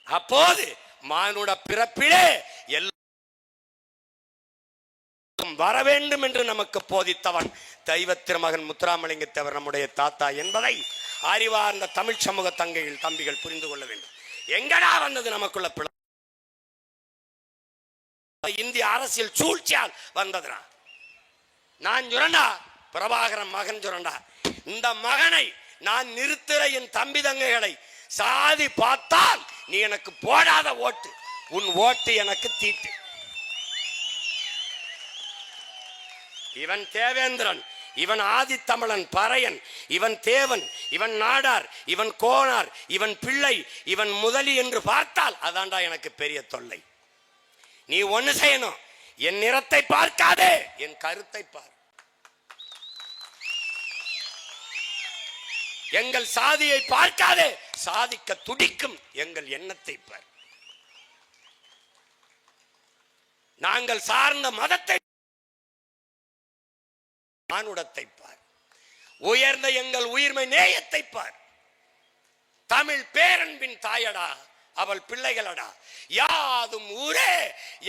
அப்போது மானுட பிறப்பிலே எல்லாம் வர வேண்டும் என்று நமக்கு போதித்தவன் தெய்வ திருமகன் முத்துராமலிங்க தேவர் நம்முடைய தாத்தா என்பதை அறிவார்ந்த தமிழ் சமூக தங்கைகள் தம்பிகள் புரிந்து கொள்ள வேண்டும். எங்கடா வந்தது நமக்குள்ள பிள்ளை? இந்திய அரசியல் சூழ்ச்சியால் வந்ததுனா நான் சுரண்டா பிரபாகரன் மகன் சுரண்டா. இந்த மகனை நான் நிறுத்துற என் தம்பி தங்கைகளை சாதி பார்த்தால் நீ எனக்கு போடாத ஓட்டு, உன் ஓட்டு எனக்கு தீட்டு. இவன் தேவேந்திரன், இவன் ஆதித்தமிழன் பறையன், இவன் தேவன், இவன் நாடார், இவன் கோனார், இவன் பிள்ளை, இவன் முதலி என்று பார்த்தால் அதான்டா எனக்கு பெரிய தொல்லை. நீ ஒண்ணு செய்யணும், என் நிறத்தை பார்க்காதே, என் கருத்தை பார். எங்கள் சாதியை பார்க்காதே, சாதிக்க துடிக்கும் எங்கள் எண்ணத்தை பார். நாங்கள் சார்ந்த மதத்தை மானுடத்தை பார். உயர்ந்த எங்கள் உயிர்மை நேயத்தை பார். தமிழ் பேரன்பின் தாயடா, அவள் பிள்ளைகளடா. யாதும் ஊரே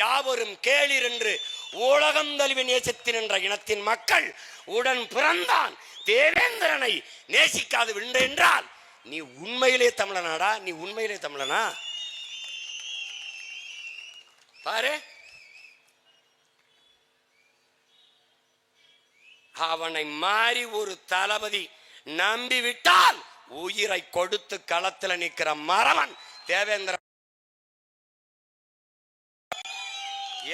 யாவரும் கேளிர் என்று உலகம் தழுவி நேசித்தின் என்ற இனத்தின் மக்கள் உடன் பிறந்தான் தேவேந்திரனை நேசிக்காது விண்டு என்றால் நீ உண்மையிலே தமிழனாடா? நீ உண்மையிலே தமிழனா? பாரு, அவனை மாறி ஒரு தளபதி நம்பி விட்டால் உயிரை கொடுத்து களத்தில் நிற்கிற மரவன் தேவேந்திரன்.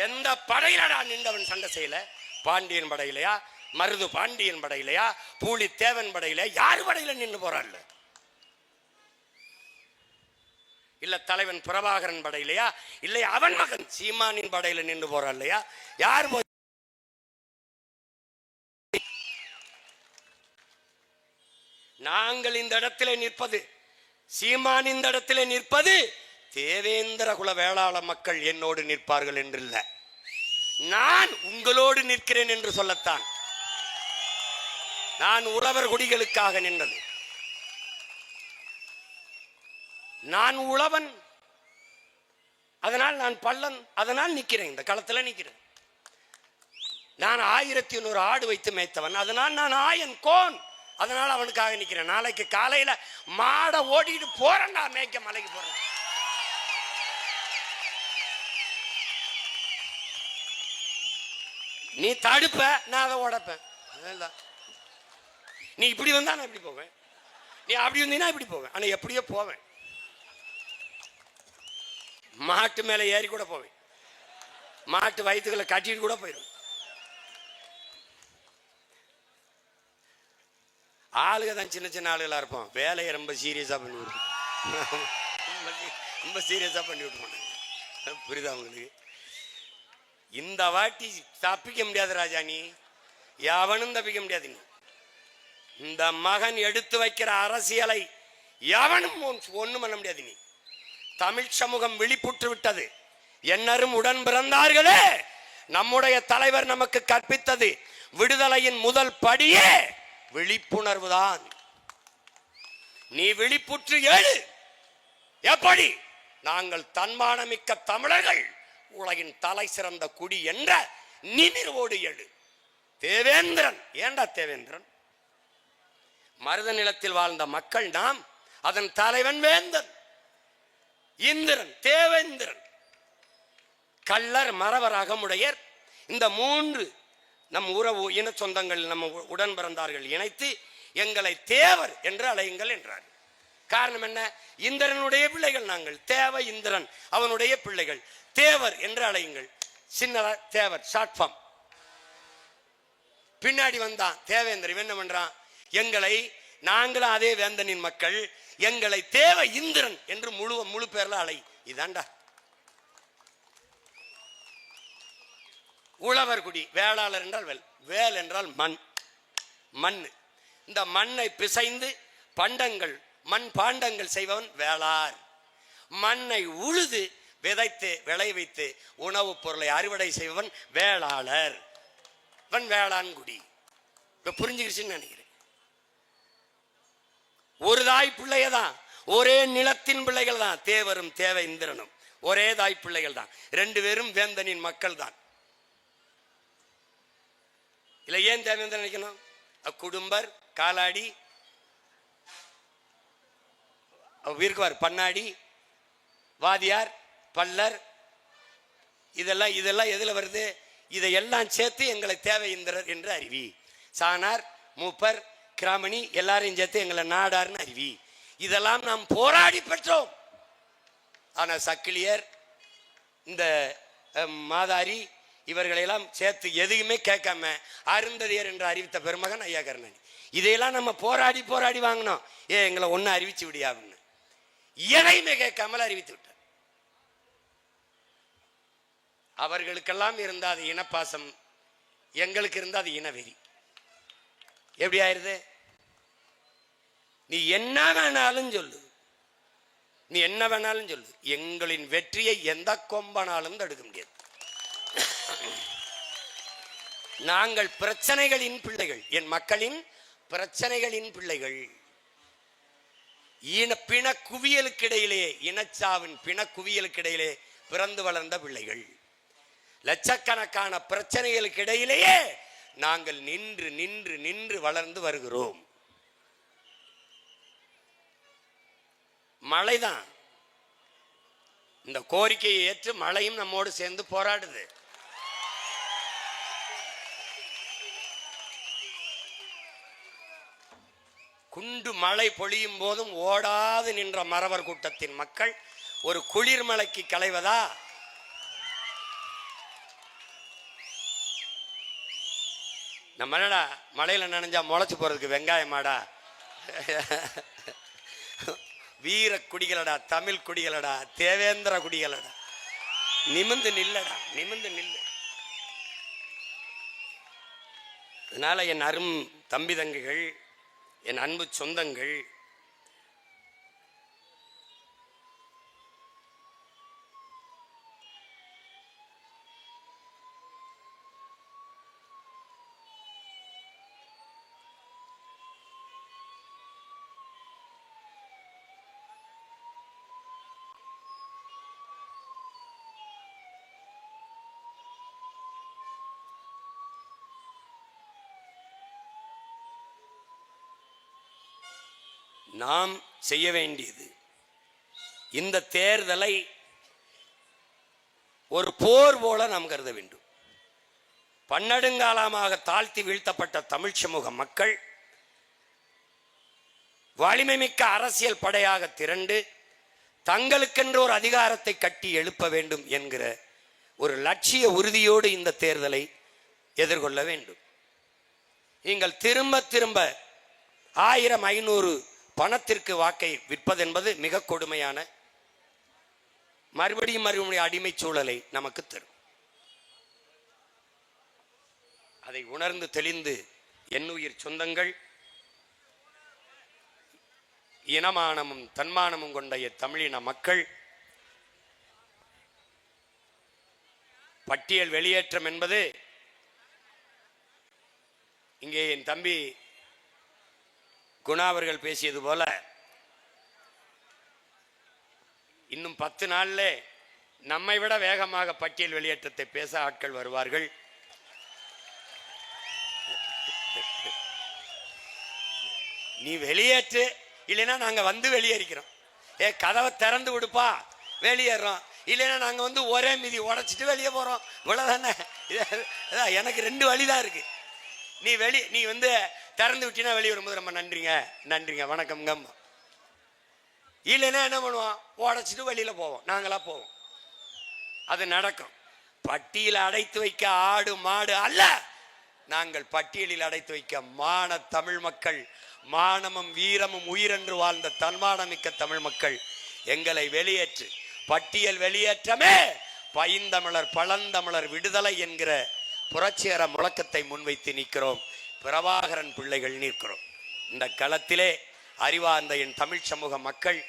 எந்த படையிலடா நின்றவன் சண்டை செய்யல? பாண்டியன் படையிலையா, மருது பாண்டியன் படையிலையா, பூலி தேவன் படையில, யாரு படையில நின்று போறாள்? இல்ல தலைவன் பிரபாகரன் படையிலையா, இல்லை அவன் மகன் சீமானின் படையில நின்று போறாள் இல்லையா? யார்? நாங்கள் இந்த இடத்திலே நிற்பது, சீமான் இந்த இடத்திலே நிற்பது தேவேந்திர குல வேளாள மக்கள் என்னோடு நிற்பார்கள் என்றில்ல, நான் உங்களோடு நிற்கிறேன் என்று சொல்லத்தான். நான் உழவர் குடிகளுக்காக நின்றது. நான் உழவன், அதனால் நான் பள்ளன், அதனால் நிற்கிறேன், இந்த களத்தில் நிற்கிறேன். நான் 1100 ஆடு வைத்து மேய்த்தவன், அதனால் நான் ஆயன் கோன், அதனால் அவனுக்காக நிற்கிறேன். நாளைக்கு காலையில மாட ஓடிட்டு போறேன், நான் மேய்க்க மலைக்கு போறேன். நீ தடுப்ப, நான் அதை உடைப்பேன். நீ இப்படி வந்தா நான் இப்படி போவேன், நீ அப்படி வந்தீங்கன்னா இப்படி போவேன். ஆனா எப்படியோ போவேன். மாட்டு மேல ஏறி கூட போவேன், மாட்டு வயிற்றுகளை கட்டிட்டு கூட போயிடும். ஆளுக தான் சின்ன சின்ன ஆளுகளா இருப்போம், வேலையை ரொம்ப சீரியஸா பண்ணி விடுவோம். ரொம்ப சீரியஸா பண்ணி விட்டுருவோம். புரியுதா உங்களுக்கு? இந்த வாட்டி தப்பிக்க முடியாது ராஜா, நீ எவனும் தப்பிக்க முடியாது. நீ இந்த மகன் எடுத்து வைக்கிற அரசியலை எவனும் ஒண்ணும் பண்ண முடியாது. நீ தமிழ் சமூகம் விழிப்புற்று விட்டது. என்னரும் உடன் பிறந்தார்களே, நம்முடைய தலைவர் நமக்கு கற்பித்தது விடுதலையின் முதல் படியே விழிப்புணர்வு தான். நீ விழிப்புற்று ஏழு. எப்படி? நாங்கள் தன்மானமிக்க தமிழர்கள், உலகின் தலை சிறந்த குடி என்ற நிமிர்வோடு எழு. தேவேந்திரன், ஏண்டா தேவேந்திரன்? மருத நிலத்தில் வாழ்ந்த மக்கள் நாம், அதன் தலைவன் வேந்தன் இந்திரன், தேவேந்திரன். கள்ளர் மறவர் அகமுடையர், இந்த 3 நம் உறவு இன சொந்தங்கள் நம்ம உடன் பிறந்தார்கள் இணைத்து எங்களை தேவர் என்று அழையுங்கள் என்றார். காரணம் என்ன? இந்திரனுடைய பிள்ளைகள் நாங்கள், தேவ இந்திரன் அவனுடைய பிள்ளைகள், தேவர் என்று அழையுங்கள். சின்ன தேவர் ஷார்ட் ஃபார்ம். பின்னாடி வந்தான் தேவேந்திரன், என்ன பண்றான்? எங்களை, நாங்களும் அதே வேந்தனின் மக்கள், எங்களை தேவ இந்திரன் என்று முழு பேர்ல அழை. இதாண்டா உழவர் குடி. வேளாளர் என்றால் வேல், வேல் என்றால் மண், மண். இந்த மண்ணை பிசைந்து பண்டங்கள், மண் பாண்டங்கள் செய்பவன் வேளார். மண்ணை உழுது விதைத்து விளைவித்து உணவுப் பொருளை அறுவடை செய்பவன் வேளாளர். இவன் வேளாண் குடி. இப்ப புரிஞ்சுக்கிச்சுன்னு நினைக்கிறேன். ஒரு தாய் பிள்ளைய தான், ஒரே நிலத்தின் பிள்ளைகள் தான். தேவரும் தேவ இந்திரனும் ஒரே தாய் பிள்ளைகள் தான். 2 பேரும் வேந்தனின் மக்கள் தான். இல்ல ஏன் தேவேந்திரன் நினைக்கணும்? குடும்பர், காலாடி, வீர்க்குவார், பண்ணாடி, வாதியார், பல்லர், இதெல்லாம் எதுல வருது? இதையெல்லாம் சேர்த்து எங்களை தேவை இந்திரர் என்று அறிவி. சானார், மூப்பர், கிராமணி எல்லாரையும் சேர்த்து எங்களை நாடார்னு அறிவி. இதெல்லாம் நாம் போராடி பெற்றோம். ஆனா சக்கிலியர், இந்த மாதாரி இவர்களெல்லாம் சேர்த்து எதுவுமே கேட்காம அருந்ததியர் என்று அறிவித்த பெருமகன் ஐயா கருணாநிதி. இதையெல்லாம் நம்ம போராடி போராடி வாங்கினோம். எங்களை ஒன்னு அறிவிச்சு விடியான்னு எதையுமே கேட்காமல் அறிவித்து விட்டார். அவர்களுக்கெல்லாம் இருந்த அது இனப்பாசம், எங்களுக்கு இருந்த அது இனவெறி. எப்படி ஆயிருது? நீ என்ன வேணாலும் சொல்லு, நீ என்ன வேணாலும் சொல்லு, எங்களின் வெற்றியை எந்த கொம்பனாலும் தடுக்க முடியாது. நாங்கள் பிரச்சனைகளின் பிள்ளைகள், என் மக்களின் பிரச்சனைகளின் பிள்ளைகள். பிண குவியலுக்கு இடையிலே, இனச்சாவின் பிண குவியலுக்கு இடையிலே பிறந்து வளர்ந்த பிள்ளைகள். லட்சக்கணக்கான பிரச்சனைகளுக்கு இடையிலேயே நாங்கள் நின்று நின்று நின்று வளர்ந்து வருகிறோம். மழைதான் இந்த கோரிக்கையை ஏற்று மழையும் நம்மோடு சேர்ந்து போராடுது. குண்டு மழை பொழியும் போதும் ஓடாது நின்ற மறவர் கூட்டத்தின் மக்கள் ஒரு குளிர் மலைக்கு களைவதா? நம்மளடா மழையில நனைஞ்சா முளைச்சு போறதுக்கு வெங்காயமாடா? வீர குடிகளடா, தமிழ் குடிகளடா, தேவேந்திர குடிகளடா, நிமிந்து நில்லடா, நிமிந்து நில்லு. அதனால என் அரும் தம்பி தங்கைகள், என் அன்பு சொந்தங்கள், நாம் செய்ய வேண்டியது இந்த தேர்தலை ஒரு போர் போல நாம் கருத வேண்டும். பன்னெடுங்காலமாக தாழ்த்தி வீழ்த்தப்பட்ட தமிழ் சமூக மக்கள் வலிமை மிக்க அரசியல் படையாக திரண்டு தங்களுக்கென்று ஒரு அதிகாரத்தை கட்டி எழுப்ப வேண்டும் என்கிற ஒரு லட்சிய உறுதியோடு இந்த தேர்தலை எதிர்கொள்ள வேண்டும். நீங்கள் திரும்ப திரும்ப 1000, 500 பணத்திற்கு வாக்கை விற்பதென்பது மிக கொடுமையான, மறுபடியும் அடிமை சூழலை நமக்கு தரும். அதை உணர்ந்து தெளிந்து என்னுயிர் சொந்தங்கள், இனமானமும் தன்மானமும் கொண்ட தமிழின மக்கள், பட்டியல் வெளியேற்றம் என்பது இங்கே என் தம்பி குணா அவர்கள் பேசியது போல இன்னும் 10 நாள்ல நம்மை விட வேகமாக பட்டியல் வெளியேற்றத்தை பேச ஆட்கள் வருவார்கள். நீ வெளியேற்று, இல்லைன்னா நாங்க வந்து வெளியேறிக்கிறோம். கதவை திறந்து விடுப்பா, வெளியேறோம். இல்லைன்னா நாங்க வந்து ஒரே மிதி உடைச்சிட்டு வெளியே போறோம். இவ்வளவுதானே. எனக்கு 2 வழிதான் இருக்கு. நீ வந்து திறந்து விட்டினா வெளியே வரும்போது ரொம்ப நன்றிங்க வணக்கம்ங்க. இல்லைன்னா என்ன பண்ணுவோம்? உடைச்சிட்டு வெளியில போவோம், நாங்களா போவோம். அது நடக்கும். பட்டியல் அடைத்து வைக்க ஆடு மாடு அல்ல, நாங்கள் பட்டியலில் அடைத்து வைக்க மான தமிழ் மக்கள், மானமும் வீரமும் உயிரென்று வாழ்ந்த தன்மானமிக்க தமிழ் மக்கள். எங்களை வெளியேற்று. பட்டியல் வெளியேற்றமே பைந்தமிழர் பழந்தமிழர் விடுதலை என்கிற புரட்சிகர முழக்கத்தை முன்வைத்து நிற்கிறோம். பிரபாகரன் பிள்ளைகள் நிற்கிறோம். இந்த களத்திலே அறிவார்ந்த என் தமிழ் சமூக மக்கள்,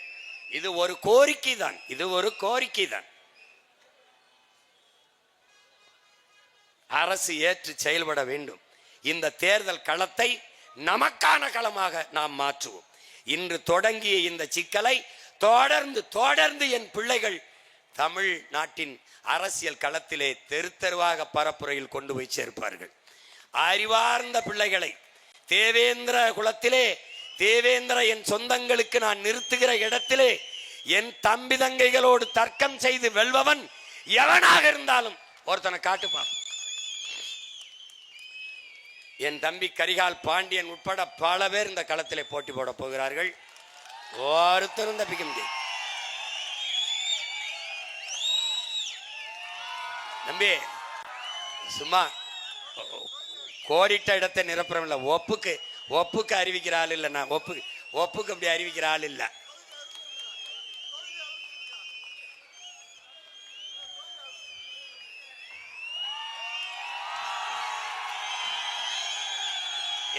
இது ஒரு கோரிக்கை தான், இது ஒரு கோரிக்கை தான். அரசு ஏற்று செயல்பட வேண்டும். இந்த தேர்தல் களத்தை நமக்கான களமாக நாம் மாற்றுவோம். இன்று தொடங்கிய இந்த சிக்கலை தொடர்ந்து என் பிள்ளைகள் தமிழ்நாட்டின் அரசியல் களத்திலே தெரு தெருவாக பரப்புரையில் கொண்டு போய் சேர்ப்பார்கள். அறிவார்ந்த பிள்ளைகளை தேவேந்திர குலத்திலே, தேவேந்திர என் சொந்தங்களுக்கு நான் நிறுத்துகிற இடத்திலே என் தம்பி தங்கைகளோடு தர்க்கம் செய்து வெல்பவன் எவனாக இருந்தாலும் ஒருத்தனை காட்டுப்பான். என் தம்பி கரிகால் பாண்டியன் உட்பட பல பேர் இந்த களத்திலே போட்டி போட போகிறார்கள். ஒருத்தரும் தப்பிக்க முடியாது. நம்பி சும்மா கோடிட்ட இடத்தை நிரப்புறம் இல்லை. ஒப்புக்கு அறிவிக்கிற ஆள் இல்லை. நான் ஒப்புக்கு அப்படி அறிவிக்கிற ஆள் இல்லை.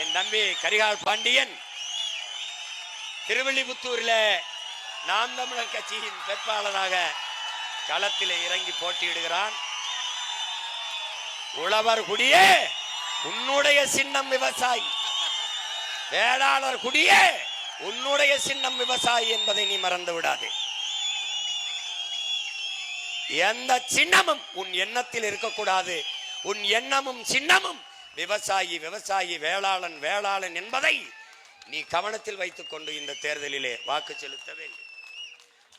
என் தம்பி கரிகால் பாண்டியன் திருவில்லிபுத்தூரில் நாம் தமிழர் கட்சியின் வேட்பாளராக களத்தில் இறங்கி போட்டியிடுகிறான். உழவர் குடியே உன்னுடைய சின்னம் விவசாயி, வேளாளர் குடியே உன்னுடைய சின்னம் விவசாயி என்பதை நீ மறந்து விடாதே. எந்த சின்னமும் உன் எண்ணத்தில் இருக்கக்கூடாது. உன் எண்ணமும் சின்னமும் விவசாயி விவசாயி, வேளாளன் வேளாளன் என்பதை நீ கவனத்தில் வைத்துக் கொண்டு இந்த தேர்தலிலே வாக்கு செலுத்த வேண்டும்.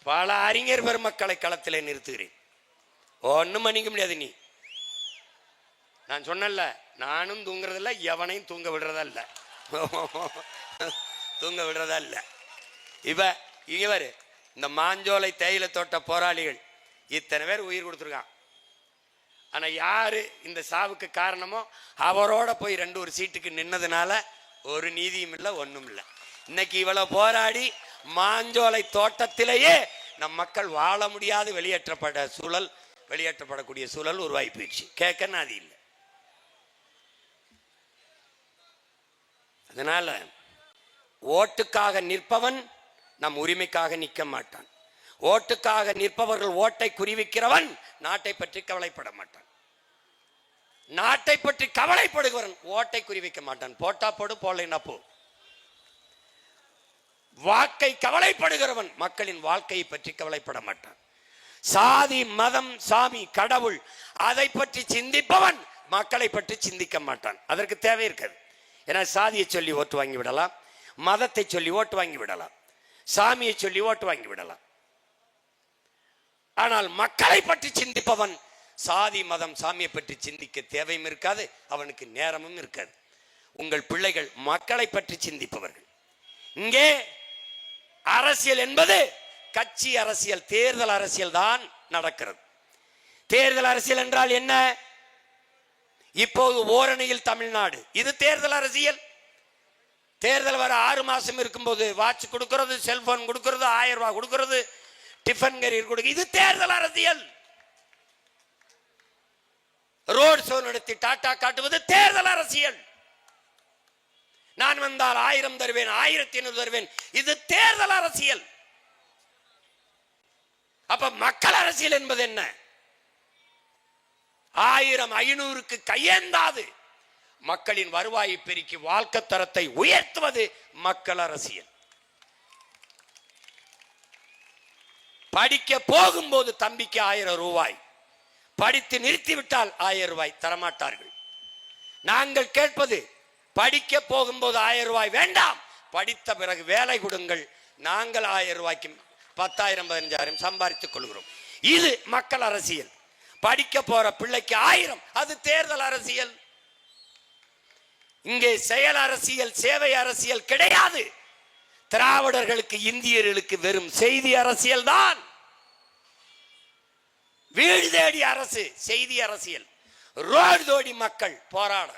பல அறிஞர் பெருமக்களை களத்திலே நிறுத்துகிறேன். ஒன்னும் மன்னிக்க முடியாது. நீ நான் சொன்னல, நானும் தூங்குறதில்ல, எவனையும் தூங்க விடுறதல்ல, தூங்க விடுறதல்ல. இவர் இந்த மாஞ்சோலை தேயிலை தோட்ட போராளிகள் இத்தனை பேர் உயிர் கொடுத்துருக்கான். ஆனா யாரு இந்த சாவுக்கு காரணமோ அவரோட போய் ஒரு சீட்டுக்கு நின்னதுனால ஒரு நீதியும் இல்லை, ஒண்ணும் இல்லை. இன்னைக்கு இவ்வளவு போராடி மாஞ்சோலை தோட்டத்திலேயே நம் மக்கள் வாழ முடியாது வெளியேற்றப்படக்கூடிய சூழல் உருவாகி போயிடுச்சு. கேட்க நாதி இல்லை. அதனால ஓட்டுக்காக நிற்பவன் நம் உரிமைக்காக நிற்க மாட்டான். ஓட்டுக்காக நிற்பவர்கள் ஓட்டை குறிவிக்கிறவன் நாட்டை பற்றி கவலைப்பட மாட்டான். நாட்டை பற்றி கவலைப்படுகிறவன் ஓட்டை குறிவிக்க மாட்டான். போட்டா போடு, போடலைன்னா போ. வாக்கை கவலைப்படுகிறவன் மக்களின் வாழ்க்கையை பற்றி கவலைப்பட மாட்டான். சாதி மதம் சாமி கடவுள் அதை பற்றி சிந்திப்பவன் மக்களை பற்றி சிந்திக்க மாட்டான். அதற்கு தேவை இருக்காது. ஏன்னா சாதியை சொல்லி ஓட்டு வாங்கி விடலாம், மதத்தை சொல்லி ஓட்டு வாங்கி விடலாம், சாமியை சொல்லி ஓட்டு வாங்கி விடலாம். ஆனால் மக்களை பற்றி சிந்திப்பவன் சாதி மதம் சாமியை பற்றி சிந்திக்க தேவையும் இருக்காது, அவனுக்கு நேரமும் இருக்காது. உங்கள் பிள்ளைகள் மக்களை பற்றி சிந்திப்பவர்கள். இங்கே அரசியல் என்பது கட்சி அரசியல், தேர்தல் அரசியல் தான் நடக்கிறது. தேர்தல் அரசியல் என்றால் என்ன? இப்போது ஓரணியில் தமிழ்நாடு, இது தேர்தல் அரசியல். தேர்தல் வர 6 மாசம் இருக்கும்போது வாட்ச் கொடுக்கிறது, செல்போன் கொடுக்கிறது, 1000 ரூபாய் கொடுக்கிறது, டிஃபன் கரியர் கொடுக்க, இது தேர்தல் அரசியல். ரோட் ஷோ நடத்தி டாட்டா காட்டுவது தேர்தல் அரசியல். நான் வந்தால் 1000 தருவேன், 1500 தருவேன், இது தேர்தல் அரசியல். அப்ப மக்கள் அரசியல் என்பது என்ன? 1000 500க்கு கையேந்தாது மக்களின் வருவாயை பெருக்கி வாழ்க்கை தரத்தை உயர்த்துவது மக்கள் அரசியல். படிக்க போகும்போது தம்பிக்கு 1000 ரூபாய், படித்து நிறுத்திவிட்டால் 1000 ரூபாய் தரமாட்டார்கள். நாங்கள் கேட்பது, படிக்க போகும்போது 1000 ரூபாய் வேண்டாம், படித்த பிறகு வேலை கொடுங்கள், நாங்கள் 1000 ரூபாய்க்கு 10,000 15,000 சம்பாதித்துக் கொள்கிறோம். இது மக்கள் அரசியல். படிக்க போற பிள்ளைக்கு 1000, அது தேர்தல் அரசியல். இங்கே செயல் அரசியல் சேவை அரசியல் கிடையாது. திராவிடர்களுக்கு இந்தியர்களுக்கு வெறும் செய்தி அரசியல் தான். வீடு தேடி அரசு செய்தி அரசியல், ரோடு தோடி மக்கள் போராட.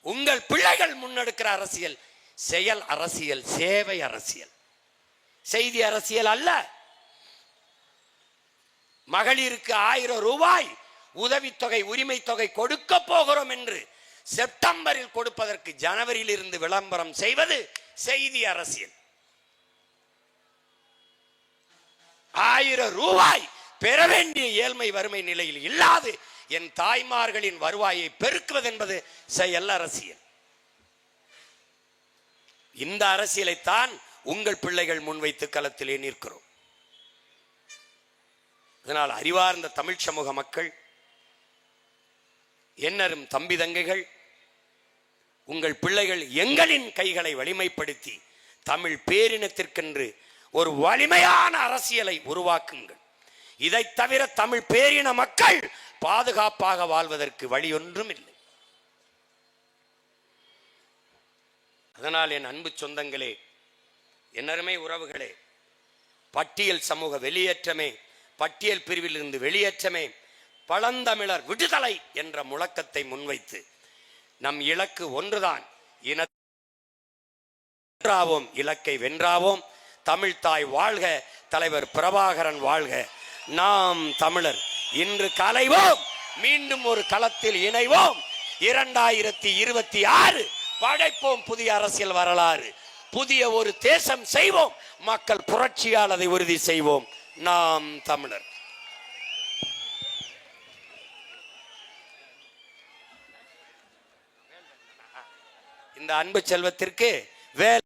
உங்கள் பிள்ளைகள் முன்னெடுக்கிற அரசியல் செயல் அரசியல், சேவை அரசியல், செய்தி அரசியல் அல்ல. மகளிருக்கு 1000 ரூபாய் உதவித்தொகை உரிமை தொகை கொடுக்க போகிறோம் என்று செப்டம்பரில் கொடுப்பதற்கு ஜனவரியில் இருந்து விளம்பரம் செய்வது செய்தி அரசியல். 1000 ரூபாய் பெற வேண்டிய ஏழ்மை வறுமை நிலையில் இல்லாது என் தாய்மார்களின் வருவாயை பெருக்குவது என்பது செயல் அரசியல். இந்த அரசியலைத்தான் உங்கள் பிள்ளைகள் முன்வைத்து களத்திலே நிற்கிறோம். அதனால் அறிவார்ந்த தமிழ் சமூக மக்கள், என்னரும் தம்பி தங்கைகள், உங்கள் பிள்ளைகள் எங்களின் கைகளை வலிமைப்படுத்தி தமிழ் பேரினத்திற்கென்று ஒரு வலிமையான அரசியலை உருவாக்குங்கள். இதை தவிர தமிழ் பேரின மக்கள் பாதுகாப்பாக வாழ்வதற்கு வழி ஒன்றும் இல்லை. அதனால் என் அன்பு சொந்தங்களே, என் அருமை உறவுகளே, பட்டியல் சமூக வெளியேற்றமே, பட்டியல் பிரிவில் இருந்து வெளியேற்றமே, பழந்தமிழர் விடுதலை என்ற முழக்கத்தை முன்வைத்து நம் இலக்கு ஒன்றுதான். இனவோம், இலக்கை வென்றாவோம். தமிழ் தாய் வாழ்க, தலைவர் பிரபாகரன் வாழ்க. நாம் தமிழர் இன்று கலைவோம், மீண்டும் ஒரு களத்தில் இணைவோம். 2026 படைப்போம் புதிய அரசியல் வரலாறு, புதிய ஒரு தேசம் செய்வோம். மக்கள் புரட்சியால் அதை உறுதி செய்வோம். நாம் தமிழர். இந்த அன்பு செல்வத்திற்கு